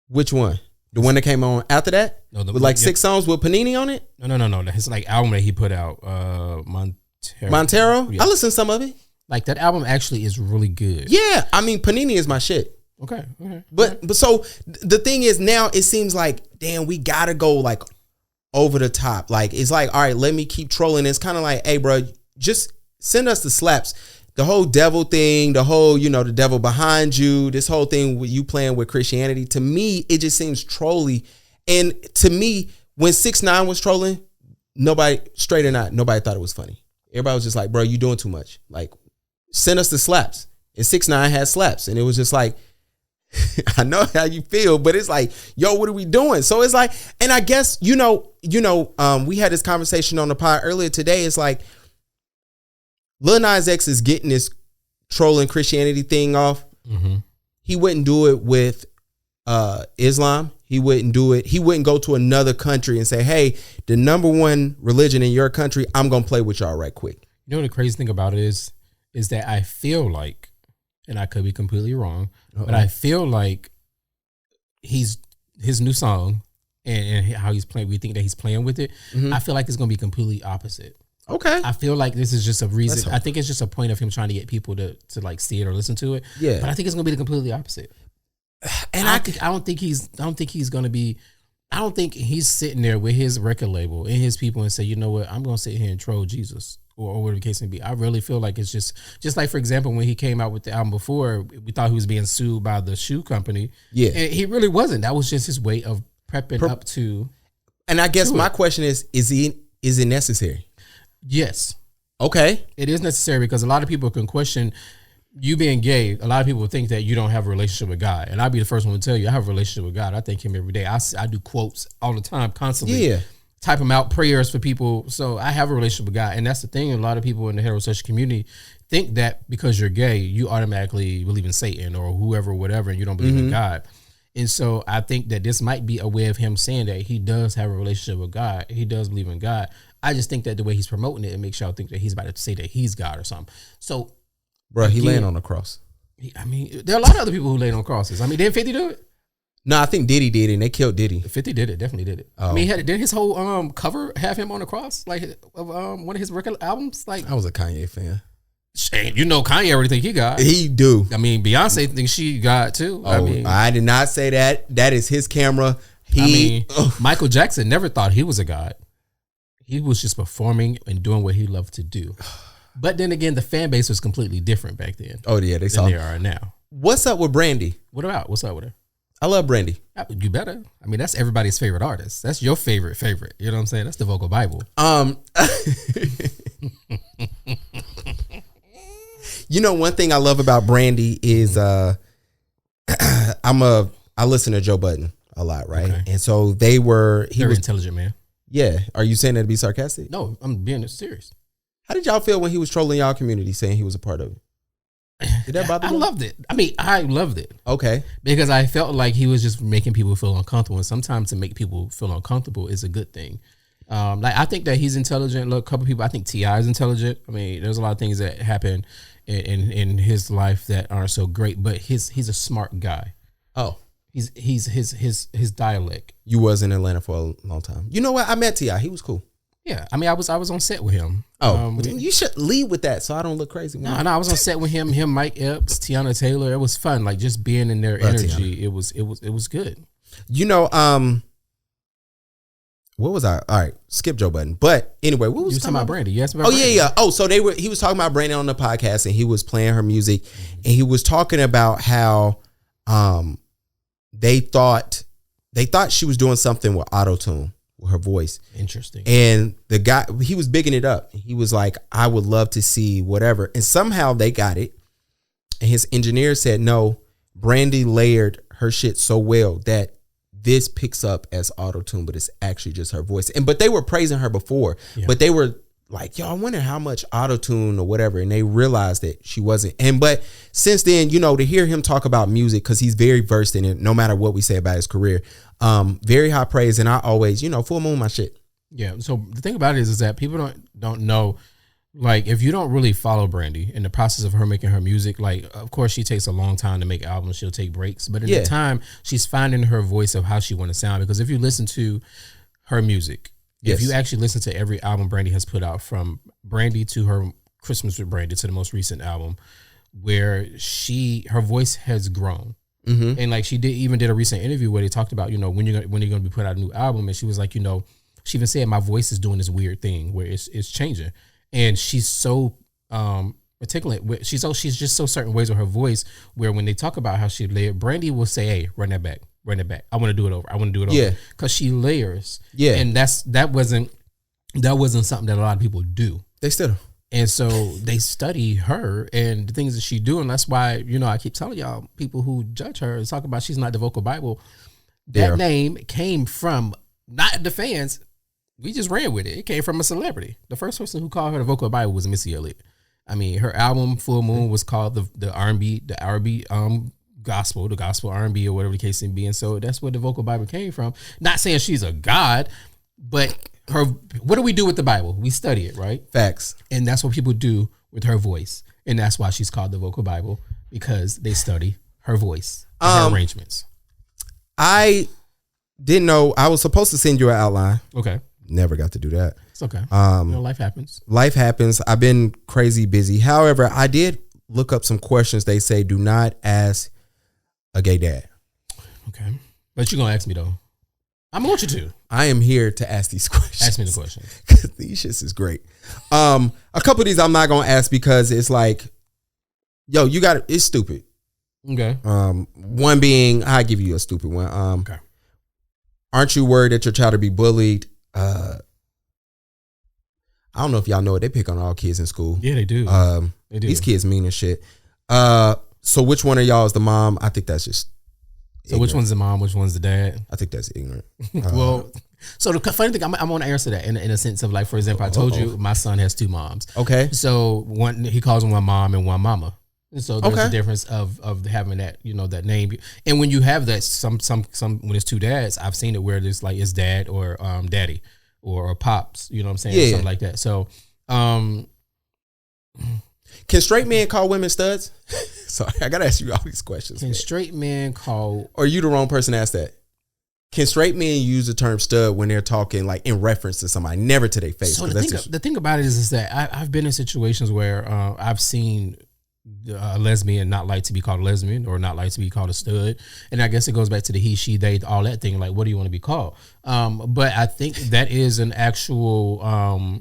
Which one? The one that came on after that? No, with like 6 songs with Panini on it? No. His album that he put out, Montero? Yeah. I listened to some of it. Like that album actually is really good. Yeah. I mean, Panini is my shit. Okay. But so the thing is, now it seems like, damn, we gotta go like over the top. Like, it's like, all right, let me keep trolling. It's kind of like, hey, bro, just send us the slaps. The whole devil thing, the whole, the devil behind you, this whole thing with you playing with Christianity, to me, it just seems trolly. And to me, when 6ix9ine was trolling, nobody, straight or not, nobody thought it was funny. Everybody was just like, bro, you doing too much. Like, send us the slaps. And 6ix9ine had slaps. And it was just like, I know how you feel, but it's like, yo, what are we doing? So it's like, and I guess, we had this conversation on the pod earlier today. It's like, Lil Nas X is getting this trolling Christianity thing off. Mm-hmm. He wouldn't do it with Islam. He wouldn't do it. He wouldn't go to another country and say, hey, the number one religion in your country, I'm going to play with y'all right quick. You know, the crazy thing about it is that I feel like, and I could be completely wrong, but I feel like his new song and how he's playing, we think that he's playing with it. Mm-hmm. I feel like it's going to be completely opposite. Okay. I feel like this is just a reason. I think it's just a point of him trying to get people to like see it or listen to it. Yeah. But I think it's gonna be the completely opposite. And I don't think he's gonna be. I don't think he's sitting there with his record label and his people and say, you know what, I'm gonna sit here and troll Jesus or whatever the case may be. I really feel like it's just like, for example, when he came out with the album before, we thought he was being sued by the shoe company. Yeah. And he really wasn't. That was just his way of prepping up to. And I guess my question is it necessary? Yes. Okay. It is necessary because a lot of people can question you being gay. A lot of people think that you don't have a relationship with God. And I'll be the first one to tell you, I have a relationship with God. I thank him every day. I do quotes all the time, constantly. Yeah. Type them out, prayers for people. So I have a relationship with God. And that's the thing. A lot of people in the heterosexual community think that because you're gay, you automatically believe in Satan or whoever, whatever, and you don't believe in God. And so I think that this might be a way of him saying that he does have a relationship with God. He does believe in God. I just think that the way he's promoting it makes y'all think that he's about to say that he's God or something. So, bro, he laying on a cross. I mean, there are a lot of other people who laid on crosses. I mean, didn't 50 do it? No, I think Diddy did it, and they killed Diddy. 50 did it, definitely did it. Oh. I mean, did his whole cover have him on the cross, like of one of his record albums? Like, I was a Kanye fan. You know, Kanye already think he got. He do. I mean, Beyonce thinks she got too. Oh, I did not say that. That is his camera. Michael Jackson never thought he was a god. He was just performing and doing what he loved to do. But then again, the fan base was completely different back then. Oh yeah, they are now. What's up with Brandy? What's up with her? I love Brandy. You better. I mean, that's everybody's favorite artist. That's your favorite. You know what I'm saying? That's the vocal Bible. You know, one thing I love about Brandy is I listen to Joe Budden a lot, right? Okay. And so he was intelligent man. Yeah. Are you saying that to be sarcastic? No, I'm being serious. How did y'all feel when he was trolling y'all community saying he was a part of it? Did that bother you? I loved it. I mean, I loved it. Okay. Because I felt like he was just making people feel uncomfortable. And sometimes to make people feel uncomfortable is a good thing. Like, I think that he's intelligent. Look, a couple people, I think T.I. is intelligent. I mean, there's a lot of things that happen in his life that aren't so great, but he's a smart guy. Oh. His dialect. You was in Atlanta for a long time. You know what? I met T.I. He was cool. Yeah, I mean, I was on set with him. Oh, you should lead with that so I don't look crazy. No, I was on set with him, Mike Epps, Tiana Taylor. It was fun, like just being in their energy. Tiana. It was good. You know, what was I? All right, skip Joe Budden. But anyway, what was you talking about? Brandy? You asked me about Brandy. Yeah. Oh, so he was talking about Brandy on the podcast, and he was playing her music, and he was talking about how they thought she was doing something with auto-tune. Her voice. Interesting. And the guy, he was bigging it up. He was like, I would love to see whatever. And somehow they got it. And his engineer said, no, Brandy layered her shit so well that this picks up as auto-tune, but it's actually just her voice. But they were praising her before, but they were like, yo, I wonder how much auto-tune or whatever. And they realized that she wasn't. But since then, you know, to hear him talk about music, because he's very versed in it, no matter what we say about his career, very high praise. And I always, full moon my shit. Yeah. So the thing about it is that people don't know, like, if you don't really follow Brandy in the process of her making her music, like, of course she takes a long time to make albums. She'll take breaks, but in the time she's finding her voice of how she want to sound. Because if you listen to her music, if you actually listen to every album Brandy has put out, from Brandy to her Christmas with Brandy to the most recent album, where her voice has grown. Mm-hmm. And like she did a recent interview where they talked about, when you're going to be put out a new album, and she was like, she even said, my voice is doing this weird thing where it's changing, and she's so articulate. She's just so certain ways with her voice, where when they talk about how she layered, Brandy will say, hey, run that back. I want to do it over. Yeah. Because she layers. Yeah. And that wasn't something that a lot of people do. They still. And so they study her and the things that she do. And that's why, I keep telling y'all, people who judge her and talk about she's not the vocal Bible, that name came from not the fans. We just ran with it. It came from a celebrity. The first person who called her the vocal Bible was Missy Elliott. I mean, her album Full Moon was called the R&B gospel, the gospel R&B, or whatever the case may be. And so that's where the vocal Bible came from. Not saying she's a god, but what do we do with the Bible? We study it, right? Facts. And that's what people do with her voice. And that's why she's called the vocal Bible, because they study her voice, her arrangements. I didn't know. I was supposed to send you an outline. Okay. Never got to do that. It's okay. Life happens. Life happens. I've been crazy busy. However, I did look up some questions. They say do not ask a gay dad. Okay. But you're going to ask me, though. I'm going to want you to. I am here to ask these questions. Ask me the question. Because these shits is great. A couple of these I'm not going to ask because it's like, yo, it's stupid. Okay. One being, I'll give you a stupid one. Okay. Aren't you worried that your child will be bullied? I don't know if y'all know it. They pick on all kids in school. Yeah, they do. They do. These kids mean as shit. So which one of y'all is the mom? I think that's just ignorant. Which one's the mom? Which one's the dad? I think that's ignorant. Well, so the funny thing, I'm going to answer that in a sense of, like, for example, I told you my son has two moms. Okay. So he calls them one mom and one mama. And so there's a difference of having that, that name. And when you have that, some when it's two dads, I've seen it where it's like it's dad or daddy or pops, you know what I'm saying? Yeah. Something like that. So, can straight men call women studs? Sorry, I gotta ask you all these questions. Can straight men call? Or are you the wrong person to ask that? Can straight men use the term stud when they're talking like in reference to somebody, never to their face? So the thing about it is that I've been in situations where I've seen a lesbian not like to be called a lesbian or not like to be called a stud, and I guess it goes back to the he, she, they, all that thing. Like, what do you want to be called? But I think that is an actual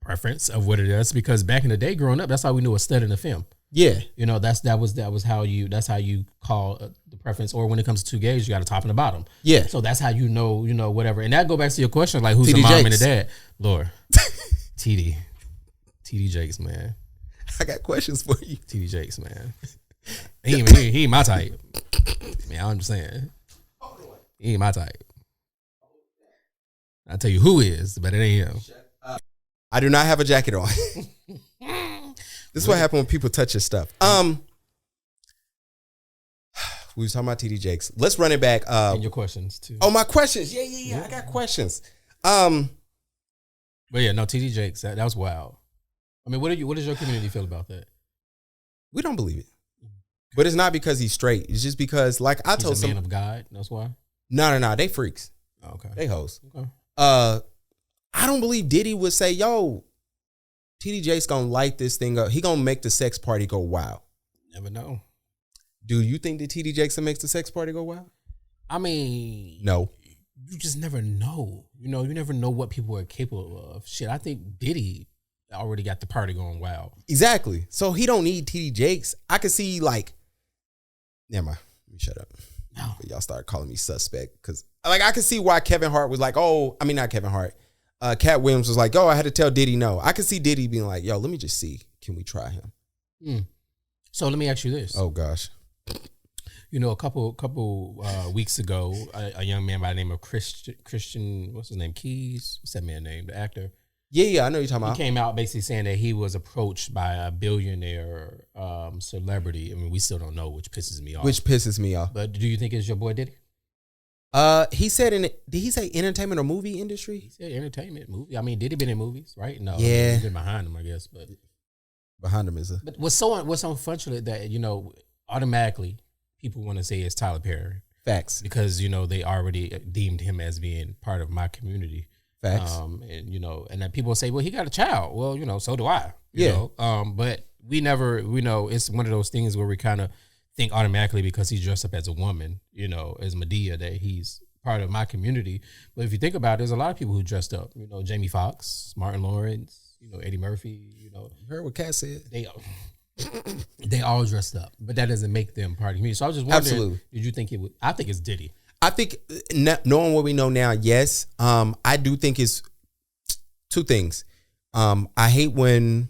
preference of what it is, because back in the day, growing up, that's how we knew a stud in a film. Yeah, that was how you call the preference. Or when it comes to two gays, you got a top and a bottom. Yeah, so that's how you know whatever. And that go back to your question, like who's the mom and the dad? Lord, TD Jakes, man. I got questions for you. TD Jakes, man. He ain't my type. Man, I'm just saying. He ain't my type. I'll tell you who is, but it ain't him. I do not have a jacket on. This is what happens when people touch your stuff. We was talking about TD Jakes. Let's run it back. And your questions too. Oh, my questions. Yeah. I got questions. But yeah, no, TD Jakes. That was wild. I mean, what does your community feel about that? We don't believe it, but it's not because he's straight. It's just because, like I told some man of God. That's why. No, they freaks. Oh, okay, they hoes. Okay. I don't believe Diddy would say, "Yo, TD Jakes gonna light this thing up. He gonna make the sex party go wild." Never know. Do you think that TD Jakes makes the sex party go wild? I mean, no. You just never know. You never know what people are capable of. Shit, I think Diddy already got the party going wild. Exactly. So he don't need TD Jakes. I could see like, never mind. Let me shut up. No. But y'all started calling me suspect because like I could see why Kevin Hart was like, not Kevin Hart. Katt Williams was like, I had to tell Diddy no. I could see Diddy being like, yo, let me just see. Can we try him? So let me ask you this. Oh gosh. A couple weeks ago, a young man by the name of Christian, what's his name? Keys? What's that man's name? The actor. Yeah, I know you're talking about. He came out basically saying that he was approached by a billionaire celebrity. I mean, we still don't know, which pisses me off. But do you think it's your boy Diddy? He said did he say entertainment or movie industry? He said entertainment, movie. I mean, Diddy been in movies, right? No. Yeah. He's been behind him, I guess. But behind him is a. But what's unfortunate that, automatically people want to say it's Tyler Perry. Facts. Because, they already deemed him as being part of my community. Facts. And then people say, well, he got a child. Well, so do I. You know? But we never, it's one of those things where we kind of think automatically because he's dressed up as a woman, as Medea, that he's part of my community. But if you think about it, there's a lot of people who dressed up. Jamie Foxx, Martin Lawrence, Eddie Murphy. You heard what Katt said? They all dressed up, but that doesn't make them part of me. So I was just wondering, absolutely. Did you think it would? I think it's Diddy. I think knowing what we know now, yes. I do think it's two things. I hate when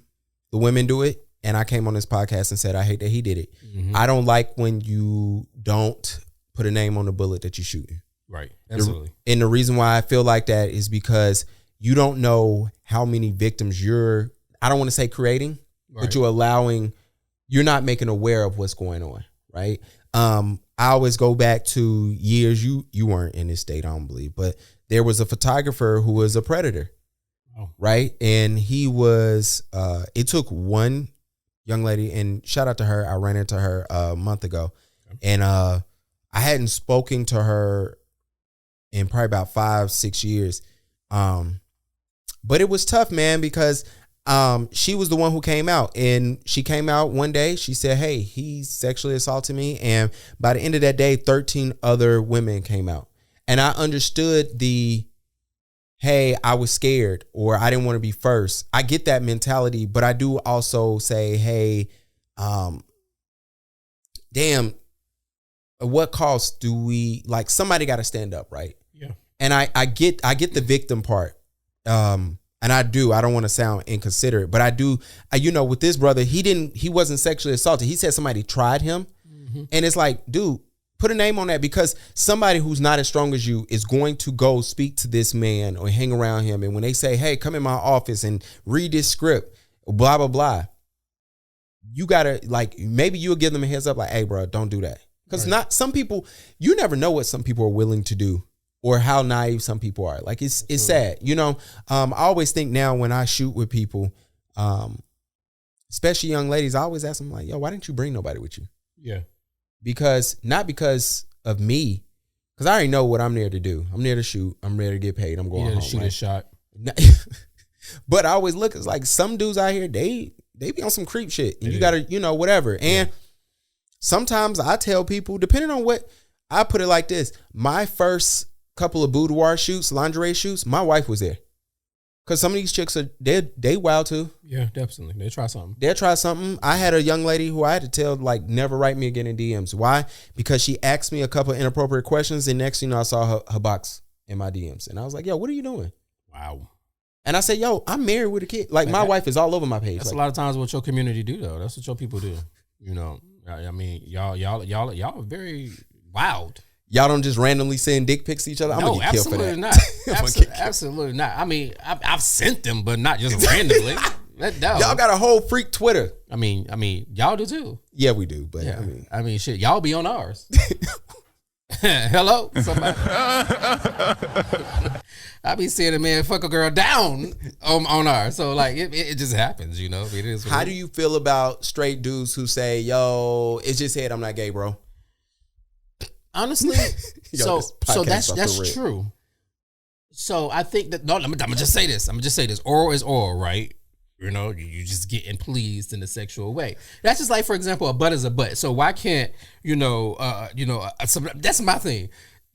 the women do it, and I came on this podcast and said I hate that he did it. Mm-hmm. I don't like when you don't put a name on the bullet that you're shooting. Right, absolutely. And the reason why I feel like that is because you don't know how many victims you're, I don't want to say creating, right, but you're not making aware of what's going on, right? I always go back to years, you weren't in this state, I don't believe, but there was a photographer who was a predator, right? And he was, it took one young lady, and shout out to her, I ran into her a month ago, and I hadn't spoken to her in probably about 5-6 years. But it was tough, man, because she was the one who came out, and she came out one day. She said, hey, he sexually assaulted me. And by the end of that day, 13 other women came out. And I understood hey, I was scared, or I didn't want to be first. I get that mentality, but I do also say, hey, damn, at what cost do we, like, somebody got to stand up, right? Yeah. And I get the victim part. And I don't want to sound inconsiderate, but I do, with this brother, he wasn't sexually assaulted. He said somebody tried him. Mm-hmm. And it's like, dude, put a name on that, because somebody who's not as strong as you is going to go speak to this man or hang around him. And when they say, hey, come in my office and read this script, blah, blah, blah, you gotta like maybe you'll give them a heads up like, hey, bro, don't do that. Because not some people, you never know what some people are willing to do or how naive some people are. Like it's sad, you know. I always think now when I shoot with people, especially young ladies, I always ask them like, yo, why didn't you bring nobody with you? Yeah, not because of me, because I already know what I'm there to do. I'm there to shoot. I'm there to get paid. I'm going home. Shoot a shot. But I always look, it's like some dudes out here, they be on some creep shit. And you gotta, you know, whatever. And sometimes I tell people, depending on what, I put it like this. My first couple of boudoir shoots, lingerie shoots, my wife was there. Because some of these chicks are, they wild too. Yeah, definitely. They'll try something. I had a young lady who I had to tell, like, never write me again in DMs. Why? Because she asked me a couple of inappropriate questions, and next thing you know, I saw her box in my DMs. And I was like, yo, what are you doing? Wow. And I said, yo, I'm married with a kid. Like, my wife is all over my page. That's like, a lot of times what your community do, though. That's what your people do. You know, I mean, y'all are very wild. Y'all don't just randomly send dick pics to each other? I'm no, gonna get killed for that. Not. Absolutely not. I mean, I've sent them, but not just randomly. Y'all got a whole freak Twitter. I mean, y'all do too. Yeah, we do. But yeah. I mean, shit, y'all be on ours. Hello, somebody. I be seeing a man fuck a girl down on ours. So like, it just happens, you know. It is. How do you feel about straight dudes who say, "Yo, it's just head. I'm not gay, bro." Honestly, so that's true. So I think that I'm gonna just say this. Oral is oral, right? You know, you just getting pleased in a sexual way. That's just like, for example, a butt is a butt. So why can't that's my thing.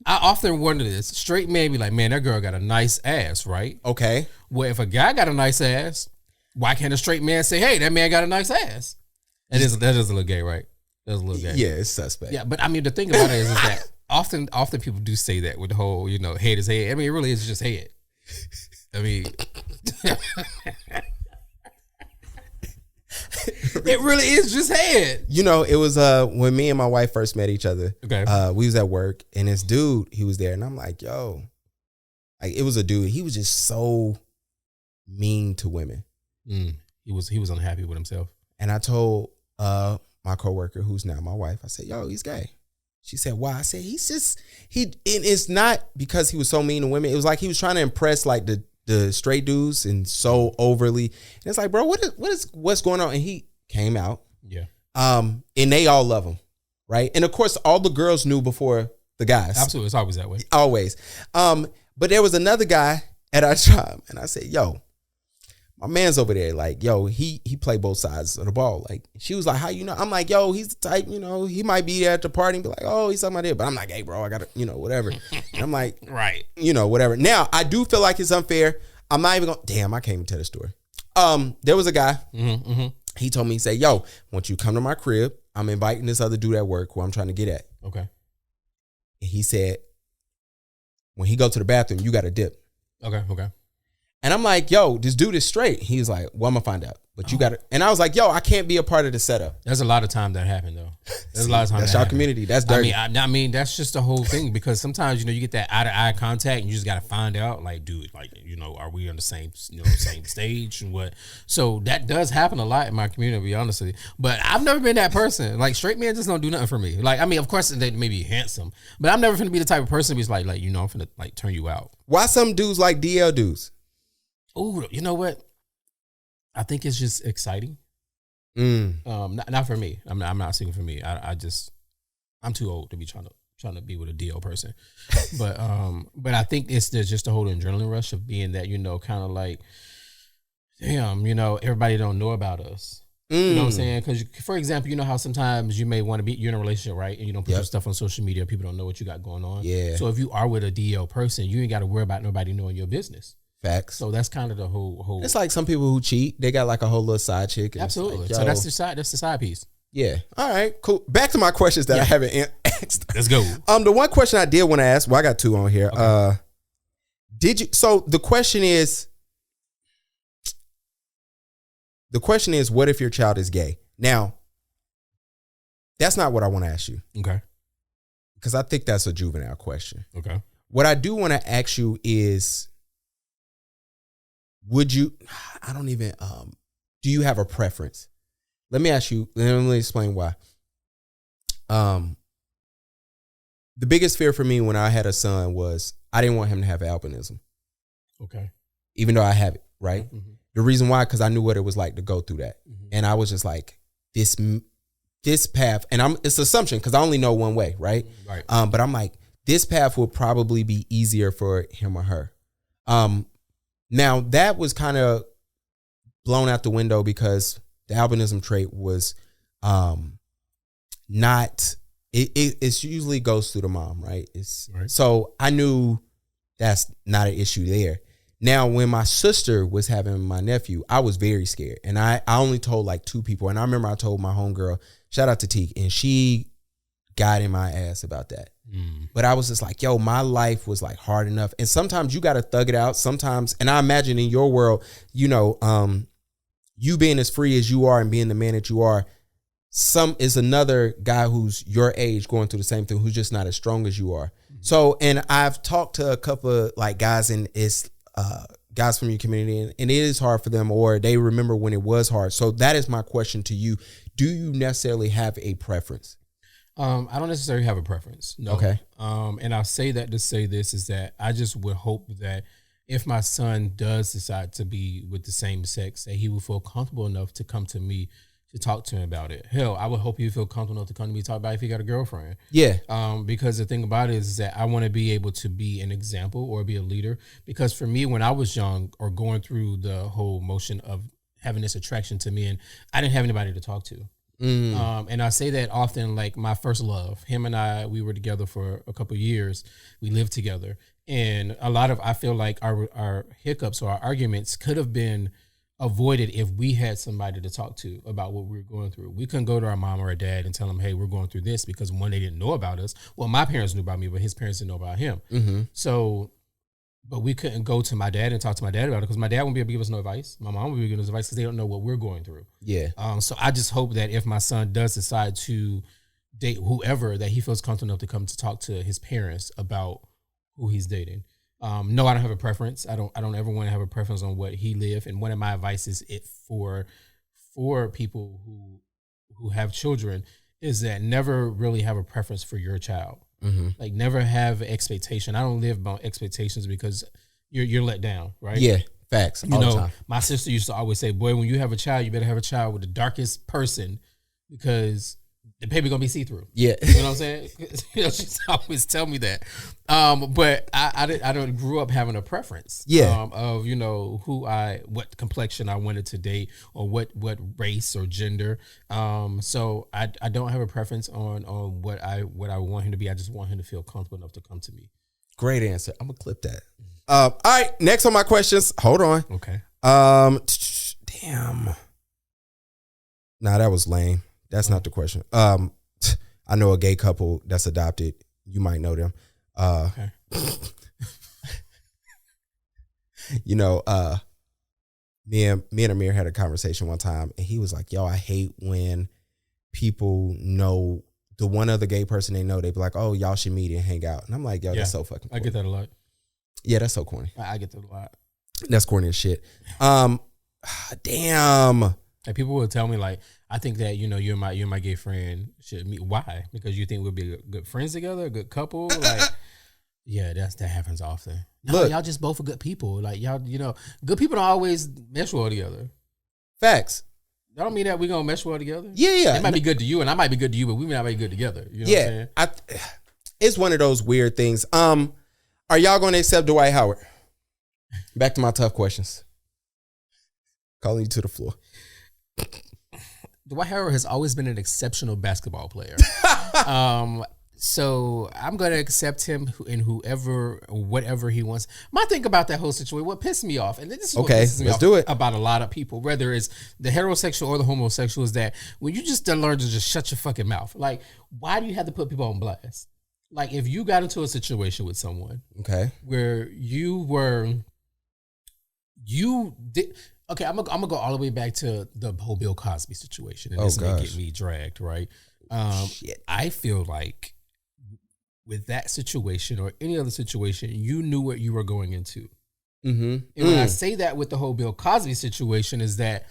I often wonder this. Straight men be like, man, that girl got a nice ass, right? Okay. Well, if a guy got a nice ass, why can't a straight man say, hey, that man got a nice ass? That is a little gay, right? That's a little gay. Yeah, it's suspect. Yeah, but I mean, the thing about it is that often people do say that with the whole, you know, head is head. I mean, it really is just head. I mean, it really is just head. You know, it was when me and my wife first met each other. Okay. We was at work, and this dude, he was there, and I'm like, yo, like it was a dude. He was just so mean to women. He was unhappy with himself. And I told my coworker, who's now my wife, I said, yo, he's gay. She said, why? I said, and it's not because he was so mean to women. It was like he was trying to impress like the straight dudes and so overly. And it's like, bro, what's going on? And he came out. Yeah. And they all love him. Right. And of course, all the girls knew before the guys. Absolutely. It's always that way. Always. But there was another guy at our job, and I said, yo, my man's over there, like, yo, he played both sides of the ball. Like, she was like, how you know? I'm like, yo, he's the type, you know, he might be there at the party and be like, oh, he's talking about it. But I'm like, hey, bro, I got to, you know, whatever. And I'm like, right. You know, whatever. Now, I do feel like it's unfair. I'm not even going to, damn, I can't even tell the story. There was a guy, he told me, he said, yo, once you come to my crib, I'm inviting this other dude at work who I'm trying to get at. Okay. And he said, when he go to the bathroom, you got to dip. Okay. And I'm like, yo, this dude is straight. He's like, well, I'm going to find out. But you got to. And I was like, yo, I can't be a part of the setup. There's a lot of time that happened, though. There's a lot of time. That's our community. That's dirty. I mean, that's just the whole thing. Because sometimes, you know, you get that eye-to-eye contact and you just got to find out, like, dude, like, you know, are we on the same, same stage and what? So that does happen a lot in my community, to be honest with you. But I've never been that person. Like, straight men just don't do nothing for me. Like, I mean, of course, they may be handsome. But I'm never going to be the type of person who's like, you know, I'm going to, like, turn you out. Why some dudes like DL dudes? Oh, you know what? I think it's just exciting. Not for me. I'm not singing for me. I'm too old to be trying to be with a DL person. But I think there's just a whole adrenaline rush of being that, you know, kind of like, damn, you know, everybody don't know about us. You know what I'm saying? Because, for example, you know how sometimes you may want to be, you're in a relationship, right? And you don't put your stuff on social media. People don't know what you got going on. Yeah. So if you are with a DL person, you ain't got to worry about nobody knowing your business. Facts. So that's kind of the whole. It's like some people who cheat. They got like a whole little side chick. Absolutely. Like, so that's the side piece. Yeah. All right. Cool. Back to my questions that I haven't asked. Let's go. The one question I did want to ask. Well, I got two on here. Okay. So the question is, what if your child is gay? Now, that's not what I want to ask you. Okay. Because I think that's a juvenile question. Okay. What I do want to ask you is, do you have a preference? Let me explain why. The biggest fear for me when I had a son was I didn't want him to have albinism. Okay. Even though I have it, right? Mm-hmm. The reason why, because I knew what it was like to go through that. Mm-hmm. And I was just like, this path, and it's assumption because I only know one way, right? Right. But I'm like, this path will probably be easier for him or her. Now that was kind of blown out the window because the albinism trait was not. It usually goes through the mom, right? Right. So I knew that's not an issue there. Now, when my sister was having my nephew, I was very scared. And I only told like 2 people. And I remember I told my homegirl, shout out to Teak, and she got in my ass about that. But I was just like, yo, my life was like hard enough. And sometimes you got to thug it out. Sometimes, and I imagine in your world, you know, you being as free as you are and being the man that you are, some is another guy who's your age going through the same thing, who's just not as strong as you are. Mm-hmm. So, and I've talked to a couple of like guys, and it's guys from your community, and it is hard for them, or they remember when it was hard. So that is my question to you. Do you necessarily have a preference? I don't necessarily have a preference. No. Okay. And I'll say that to say this is that I just would hope that if my son does decide to be with the same sex, that he will feel comfortable enough to come to me to talk to him about it. Hell, I would hope he feel comfortable enough to come to me to talk about it if he got a girlfriend. Yeah. Because the thing about it is that I want to be able to be an example or be a leader. Because for me, when I was young or going through the whole motion of having this attraction to men, I didn't have anybody to talk to. And I say that often, like my first love, him and I, we were together for a couple of years. We lived together. And I feel like our hiccups or our arguments could have been avoided if we had somebody to talk to about what we were going through. We couldn't go to our mom or our dad and tell them, hey, we're going through this, because one, they didn't know about us. Well, my parents knew about me, but his parents didn't know about him. Mm-hmm. So, but we couldn't go to my dad and talk to my dad about it because my dad won't be able to give us no advice. My mom won't be able to give us advice because they don't know what we're going through. Yeah. So I just hope that if my son does decide to date whoever, that he feels comfortable enough to come to talk to his parents about who he's dating. No, I don't have a preference. I don't ever want to have a preference on what he live. And one of my advice is for people who have children is that never really have a preference for your child. Mm-hmm. Like never have expectation. I don't live on expectations because you're let down, right? Yeah, facts. You know, my sister used to always say, boy, when you have a child, you better have a child with the darkest person because the baby gonna be see-through. Yeah. You know what I'm saying? You know, she always tell me that. But I don't grew up having a preference. Yeah. Of, you know, what complexion I wanted to date or what race or gender. So I don't have a preference on what I want him to be. I just want him to feel comfortable enough to come to me. Great answer. I'm gonna clip that. All right, next on my questions. Hold on. Okay. Damn. Nah, that was lame. That's not the question. I know a gay couple that's adopted. You might know them. Okay. You know, me and Amir had a conversation one time, and he was like, yo, I hate when people know the one other gay person they know. They be like, oh, y'all should meet and hang out. And I'm like, yo, that's so fucking corny. I get that a lot. Yeah, that's so corny. I get that a lot. That's corny as shit. Damn. Like people will tell me, like, I think that, you know, you and my gay friend should meet. Why? Because you think we'll be good friends together, a good couple? Like, yeah, that happens often. No, look, y'all just both are good people. Like, y'all, you know, good people don't always mesh well together. Facts. That don't mean that we're gonna mesh well together. Yeah. It might be good to you, and I might be good to you, but we may not be good together. You know what I'm saying? It's one of those weird things. Are y'all gonna accept Dwight Howard? Back to my tough questions. Calling you to the floor. Dwight Howard has always been an exceptional basketball player. So I'm going to accept him in whatever he wants. My thing about that whole situation, what pissed me off, and this is what pisses me off about a lot of people, whether it's the heterosexual or the homosexual, is that when you just learn to just shut your fucking mouth. Like, why do you have to put people on blast? Like, if you got into a situation with someone, where okay, I'm gonna go all the way back to the whole Bill Cosby situation, and this may get me dragged, right? I feel like with that situation or any other situation, you knew what you were going into. Mm-hmm. And when I say that with the whole Bill Cosby situation, is that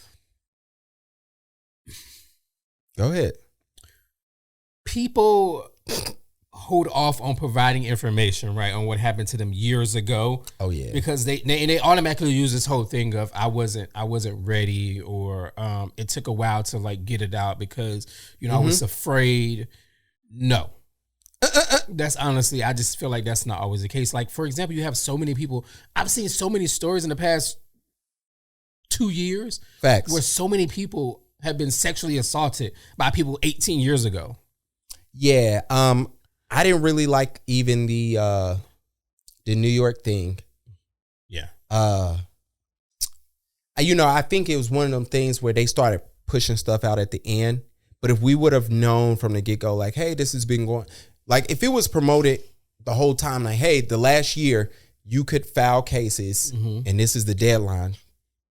Go ahead. People hold off on providing information, right, on what happened to them years ago. Oh yeah, because they automatically use this whole thing of I wasn't ready, or it took a while to like get it out because I was afraid. No, that's honestly, I just feel like that's not always the case. Like for example, you have so many people. I've seen so many stories in the past 2 years, facts, where so many people have been sexually assaulted by people 18 years ago. Yeah, I didn't really like even the New York thing. Yeah. I think it was one of them things where they started pushing stuff out at the end. But if we would have known from the get-go, like, hey, this has been going, like if it was promoted the whole time, like, hey, the last year you could file cases and this is the deadline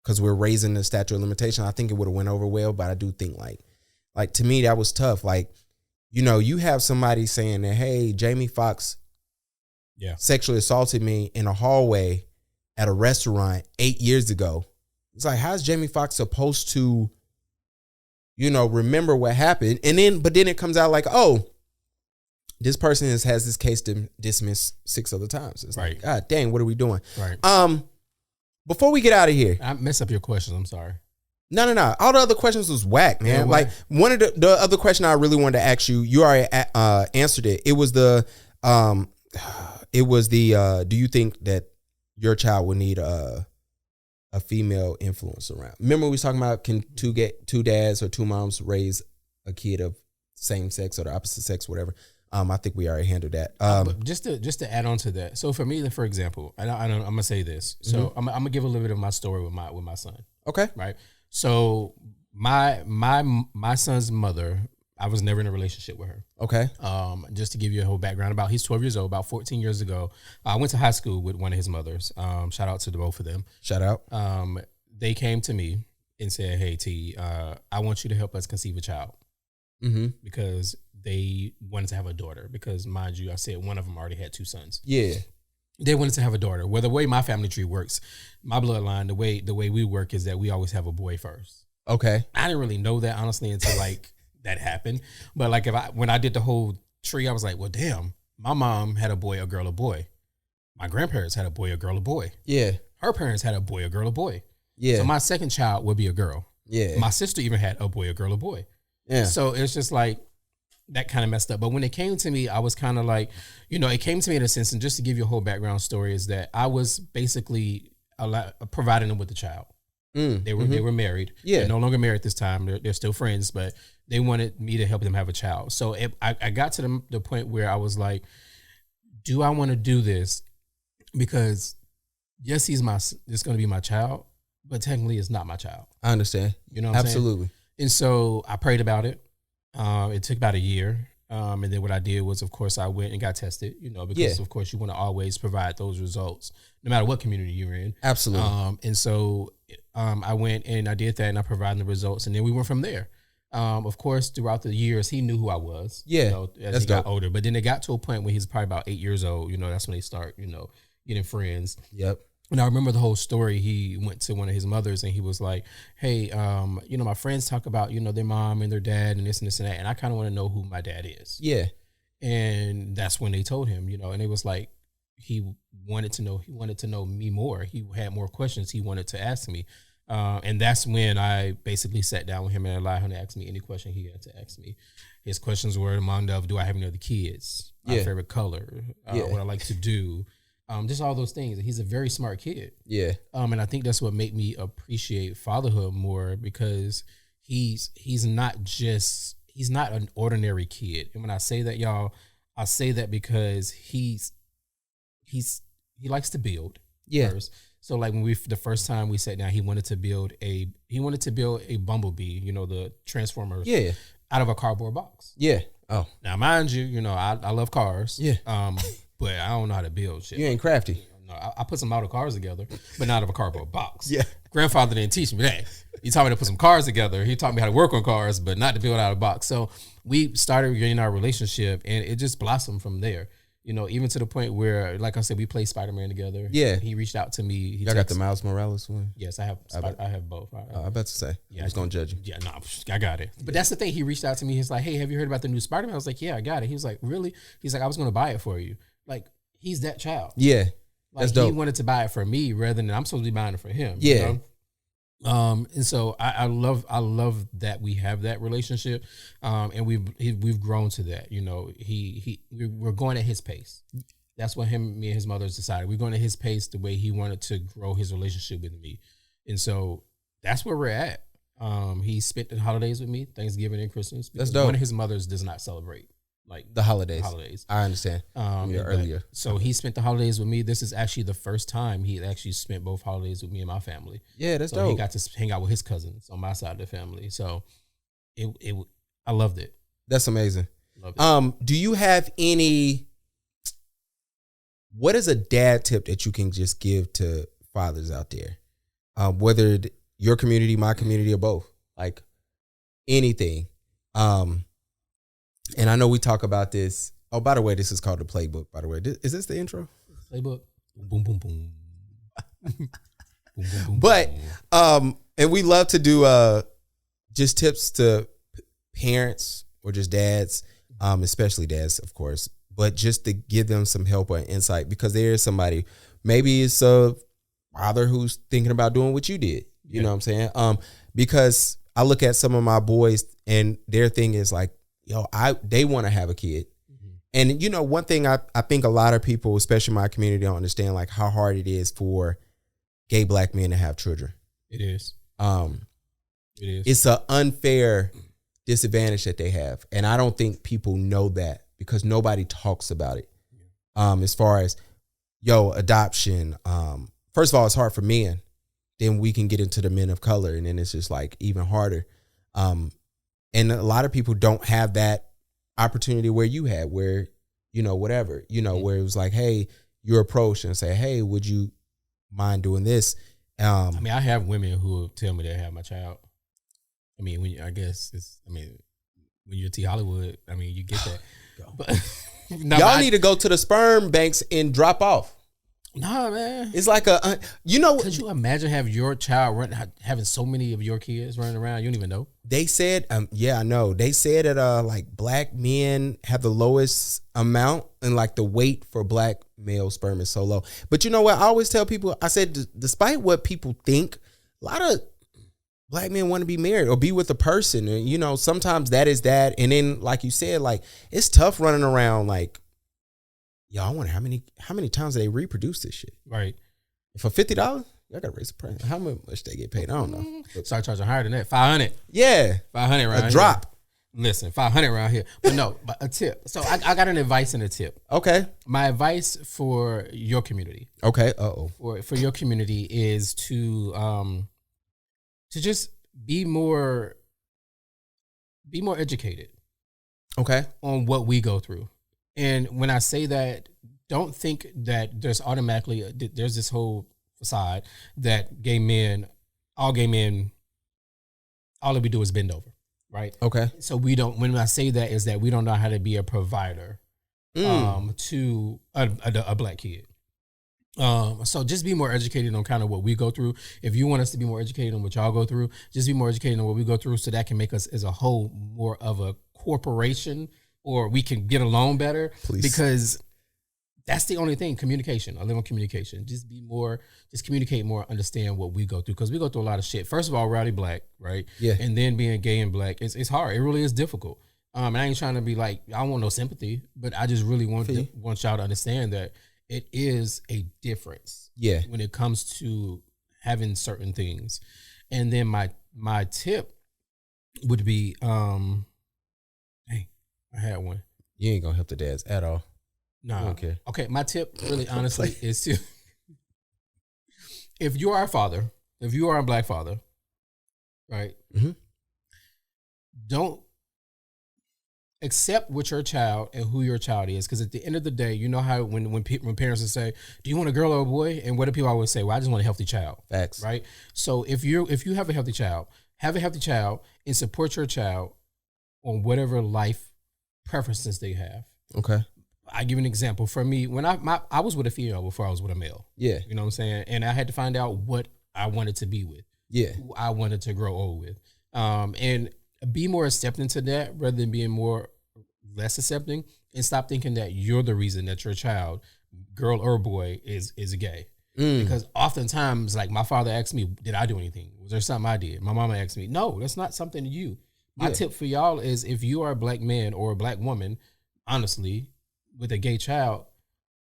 because we're raising the statute of limitation, I think it would have went over well. But I do think like to me, that was tough. Like, you have somebody saying that, hey, Jamie Foxx sexually assaulted me in a hallway at a restaurant 8 years ago. It's like, how's Jamie Foxx supposed to, remember what happened? But then it comes out like, oh, this person has this case dismissed 6 other times. It's right. Like, God dang, what are we doing? Right. Before we get out of here. I messed up your questions. I'm sorry. No. All the other questions was whack, man. Yeah, like one of the other question I really wanted to ask you, you already answered it. It was the do you think that your child would need a female influence around? Remember we was talking about can two dads or two moms raise a kid of same sex or the opposite sex, whatever. I think we already handled that. Just to add on to that. So for me, for example, I'm gonna say this. So I'm gonna give a little bit of my story with my son. Okay. Right. So my son's mother, I was never in a relationship with her. Okay. Just to give you a whole background he's 12 years old, about 14 years ago. I went to high school with one of his mothers. Shout out to the both of them. Shout out. They came to me and said, hey, T, I want you to help us conceive a child. Because they wanted to have a daughter. Because mind you, I said one of them already had 2 sons. Yeah. They wanted to have a daughter. Well, the way my family tree works, my bloodline, the way we work is that we always have a boy first. Okay. I didn't really know that honestly until like that happened. But like when I did the whole tree, I was like, well, damn, my mom had a boy, a girl, a boy. My grandparents had a boy, a girl, a boy. Yeah. Her parents had a boy, a girl, a boy. Yeah. So my second child would be a girl. Yeah. My sister even had a boy, a girl, a boy. Yeah. So it's just like, that kind of messed up. But when it came to me, I was kind of like, it came to me in a sense, and just to give you a whole background story is that I was basically providing them with a child. They were married. Yeah. They're no longer married this time. They're still friends, but they wanted me to help them have a child. So I got to the point where I was like, do I want to do this? Because yes, it's going to be my child, but technically it's not my child. I understand. You know what I'm saying? Absolutely. And so I prayed about it. It took about a year. And then what I did was, of course, I went and got tested, because of course you want to always provide those results no matter what community you're in. Absolutely. And so I went and I did that and I provided the results, and then we went from there. Of course, throughout the years, he knew who I was, as he got older. But then it got to a point where he's probably about 8 years old. That's when they start, getting friends. Yep. And I remember the whole story. He went to one of his mothers and he was like, hey, my friends talk about, their mom and their dad and this and this and that. And I kind of want to know who my dad is. Yeah. And that's when they told him, and it was like, he wanted to know me more. He had more questions he wanted to ask me. And that's when I basically sat down with him and allowed him to ask me any question he had to ask me. His questions were among of, do I have any other kids? My favorite color? What I like to do? Just all those things. He's a very smart kid. Yeah. And I think that's what made me appreciate fatherhood more, because he's not an ordinary kid. And when I say that, y'all, I say that because he likes to build. Yeah. First. So like when the first time we sat down, he wanted to build a bumblebee, the Transformers. Yeah. Out of a cardboard box. Yeah. Oh. Now mind you, I love cars. Yeah. But I don't know how to build shit. You ain't crafty. No, I put some model cars together, but not out of a cardboard box. Yeah. Grandfather didn't teach me that. He taught me to put some cars together. He taught me how to work on cars, but not to build out of a box. So we started getting our relationship, and it just blossomed from there. You know, even to the point where, like I said, we play Spider-Man together. Yeah. He reached out to me. Y'all got the Miles Morales one? Yes, I have. I have both. I about to say. Yeah, I was going to judge you. Yeah, no, I got it. But that's the thing. He reached out to me. He's like, hey, have you heard about the new Spider-Man? I was like, yeah, I got it. He was like, really? He's like, I was going to buy it for you. Like, he's that child. Yeah. Like, that's dope. He wanted to buy it for me rather than I'm supposed to be buying it for him. Yeah. You know? And so I love that we have that relationship, and we've grown to that. You know, we're going at his pace. That's what me and his mother's decided. We're going at his pace, the way he wanted to grow his relationship with me, and so that's where we're at. He spent the holidays with me, Thanksgiving and Christmas. That's dope. One of his mothers does not celebrate like the holidays. I understand. Earlier. So he spent the holidays with me. This is actually the first time he actually spent both holidays with me and my family. Yeah, that's so dope. He got to hang out with his cousins on my side of the family. So I loved it. That's amazing. Do you have what is a dad tip that you can just give to fathers out there? Whether your community, my community, or both, like anything. And I know we talk about this. Oh, by the way, this is called the Playbook, by the way. Is this the intro? Playbook. Boom, boom, boom. Boom, boom, boom, but, and we love to do just tips to parents or just dads, especially dads, of course, but just to give them some help or insight, because there is somebody, maybe it's a father who's thinking about doing what you did. You know what I'm saying? Because I look at some of my boys and their thing is like, they want to have a kid. Mm-hmm. And, you know, one thing I think a lot of people, especially my community, don't understand like how hard it is for gay black men to have children. It is. It's an unfair disadvantage that they have. And I don't think people know that because nobody talks about it. As far as, adoption. First of all, it's hard for men. Then we can get into the men of color, and then it's just like even harder. And a lot of people don't have that opportunity where you had, where, whatever, where it was like, hey, you're approached and say, hey, would you mind doing this? I have women who tell me they have my child. I mean, when you're T Hollywood, you get that. But y'all need to go to the sperm banks and drop off. Nah, man. It's like could you imagine having your child having so many of your kids running around? You don't even know. They said, I know. They said that like black men have the lowest amount, and like the weight for black male sperm is so low. But you know what? I always tell people, I said, despite what people think, a lot of black men want to be married or be with a person. And, sometimes that is that. And then, like you said, like it's tough running around like, I wonder how many times they reproduce this shit. Right. For $50, y'all gotta raise the price. How much they get paid? I don't know. Start charging higher than that. $500. Yeah. $500 around here. A drop. Listen, $500 around here. But no, but a tip. So I got an advice and a tip. Okay. My advice for your community. Okay. For your community is to just be more educated. Okay. On what we go through. And when I say that, don't think that there's this whole facade that all gay men, all that we do is bend over, right? Okay. So when I say that is that we don't know how to be a provider to a black kid. So just be more educated on kind of what we go through. If you want us to be more educated on what y'all go through, just be more educated on what we go through so that can make us as a whole more of a corporation, or we can get along better. Please. Because that's the only thing, communication. I live on communication. Just communicate more, understand what we go through. Because we go through a lot of shit. First of all, we're already black, right? Yeah. And then being gay and black, it's hard. It really is difficult. And I ain't trying to be like, I don't want no sympathy, but I just really want y'all to understand that it is a difference. Yeah. When it comes to having certain things. And then my tip would be, I had one. You ain't gonna help the dads at all. No. Okay. My tip, really, honestly, is to, if you are a father, if you are a black father, right? Mm-hmm. Don't accept what your child and who your child is, because at the end of the day, you know how when parents will say, "Do you want a girl or a boy?" And what do people always say? Well, I just want a healthy child. Facts. Right. So if you have a healthy child, and support your child on whatever life preferences they have. Okay. I give you an example. For me, when I was with a female before I was with a male. Yeah. You know what I'm saying? And I had to find out what I wanted to be with. Yeah. Who I wanted to grow old with. And be more accepting to that rather than being less accepting, and stop thinking that you're the reason that your child, girl or boy, is gay. Because oftentimes, like, my father asked me, did I do anything? Was there something I did? My mama asked me, no, that's not something to you. My tip for y'all is, if you are a black man or a black woman, honestly, with a gay child,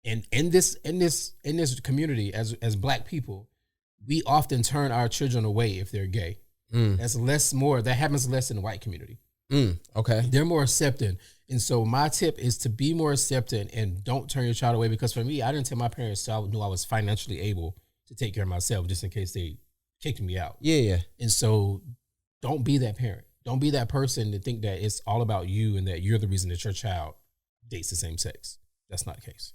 and in this community as black people, we often turn our children away if they're gay. That happens less in the white community. Okay. They're more accepting. And so my tip is to be more accepting and don't turn your child away, because for me, I didn't tell my parents so I knew I was financially able to take care of myself, just in case they kicked me out. Yeah. And so don't be that parent. Don't be that person to think that it's all about you and that you're the reason that your child dates the same sex. That's not the case.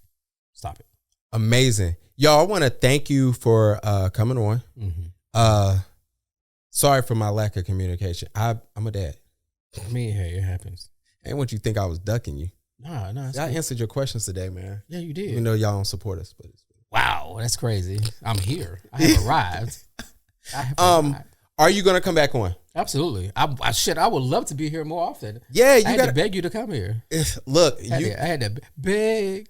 Stop it. Amazing. Y'all, I want to thank you for coming on. Sorry for my lack of communication. I'm a dad. I mean, hey, it happens. I didn't want you to think I was ducking you. Nah. I answered your questions today, man. Yeah, you did. Even though y'all don't support us. But wow, that's crazy. I'm here. I have arrived. Are you going to come back on? Absolutely. I would love to be here more often. Yeah, I had to beg you to come here. Look, I had to beg.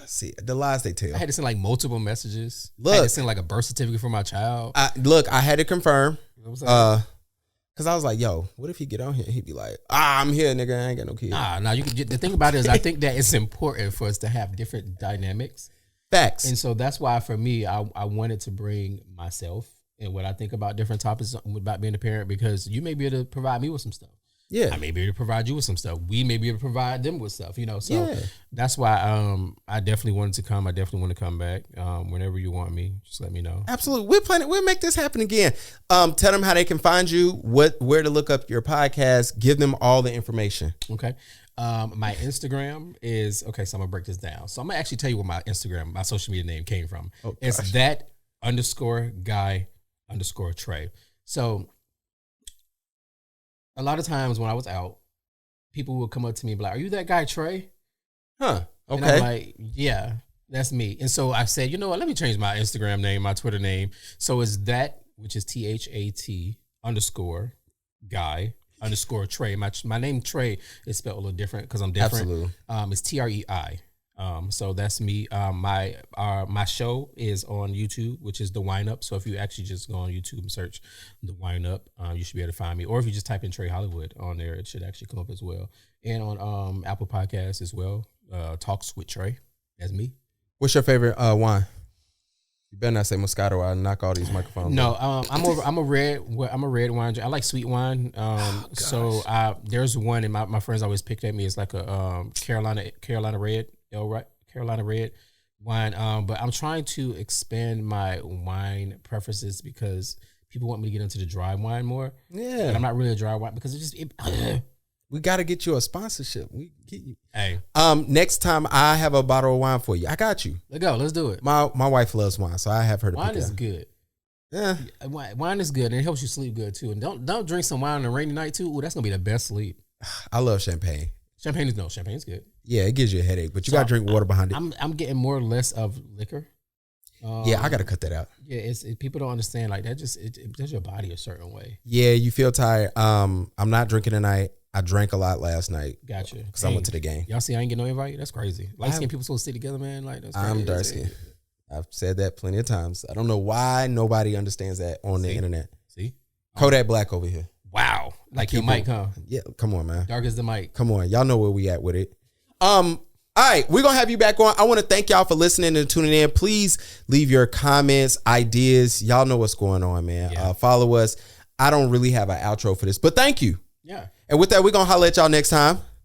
See, the lies they tell. I had to send like multiple messages. Look, I had to send like a birth certificate for my child. I had to confirm. Because I was like, yo, what if he get on here and he'd be like, I'm here, nigga, I ain't got no kids. Nah, the thing about it is, I think that it's important for us to have different dynamics. Facts. And so that's why, for me, I wanted to bring myself and what I think about different topics about being a parent, because you may be able to provide me with some stuff. Yeah. I may be able to provide you with some stuff. We may be able to provide them with stuff, So that's why I definitely wanted to come. I definitely want to come back. Whenever you want me, just let me know. Absolutely. We're planning. We'll make this happen again. Tell them how they can find you, where to look up your podcast. Give them all the information. Okay. My Instagram is, so I'm gonna break this down. So I'm gonna actually tell you what my social media name came from. It's _guy_Trey. So a lot of times when I was out, people would come up to me and be like, are you that guy Trey? Huh. Okay. And I'm like, yeah, that's me. And so I said, you know what, let me change my Instagram name, my Twitter name. So it's that, which is THAT_guy_Trey. My name Trey is spelled a little different because I'm different. Absolutely. It's TREI. So that's me. My show is on YouTube, which is The Wine Up. So if you actually just go on YouTube and search The Wine Up, you should be able to find me. Or if you just type in Trey Hollywood on there, it should actually come up as well. And on Apple Podcasts as well. Talks with Trey. That's me. What's your favorite wine? You better not say Moscato. I'll knock all these microphones. No, I'm a red wine. I like sweet wine. So there's one, and my friends always pick at me. It's like a Carolina Red. Carolina Red wine. But I'm trying to expand my wine preferences because people want me to get into the dry wine more. Yeah. But I'm not really a dry wine because we got to get you a sponsorship. We get you. Hey. Next time I have a bottle of wine for you. I got you. Let's go. Let's do it. My wife loves wine, so I have her to wine pick is out. good. Yeah. Wine is good and it helps you sleep good too. And don't drink some wine on a rainy night too. Ooh, that's gonna be the best sleep. I love champagne. Champagne's good. Yeah, it gives you a headache, but you gotta drink water behind it. I'm getting more or less of liquor. Yeah, I gotta cut that out. Yeah, people don't understand like that. It does your body a certain way. Yeah, you feel tired. I'm not drinking tonight. I drank a lot last night. Gotcha. Because I went to the game. Y'all see, I ain't get no invite. That's crazy. Light skin people supposed to stay together, man. Like that's crazy. I'm dark skin. I've said that plenty of times. I don't know why nobody understands that on the internet. See, Kodak Black over here. Wow, like your mic, huh? Yeah, come on, man. Dark as the mic. Come on, y'all know where we at with it. All right, we're gonna have you back on. I want to thank y'all for listening and tuning in. Please leave your comments, ideas. Y'all know what's going on, man. Yeah. Follow us. I don't really have an outro for this, but thank you. Yeah. And with that, we're gonna holler at y'all next time.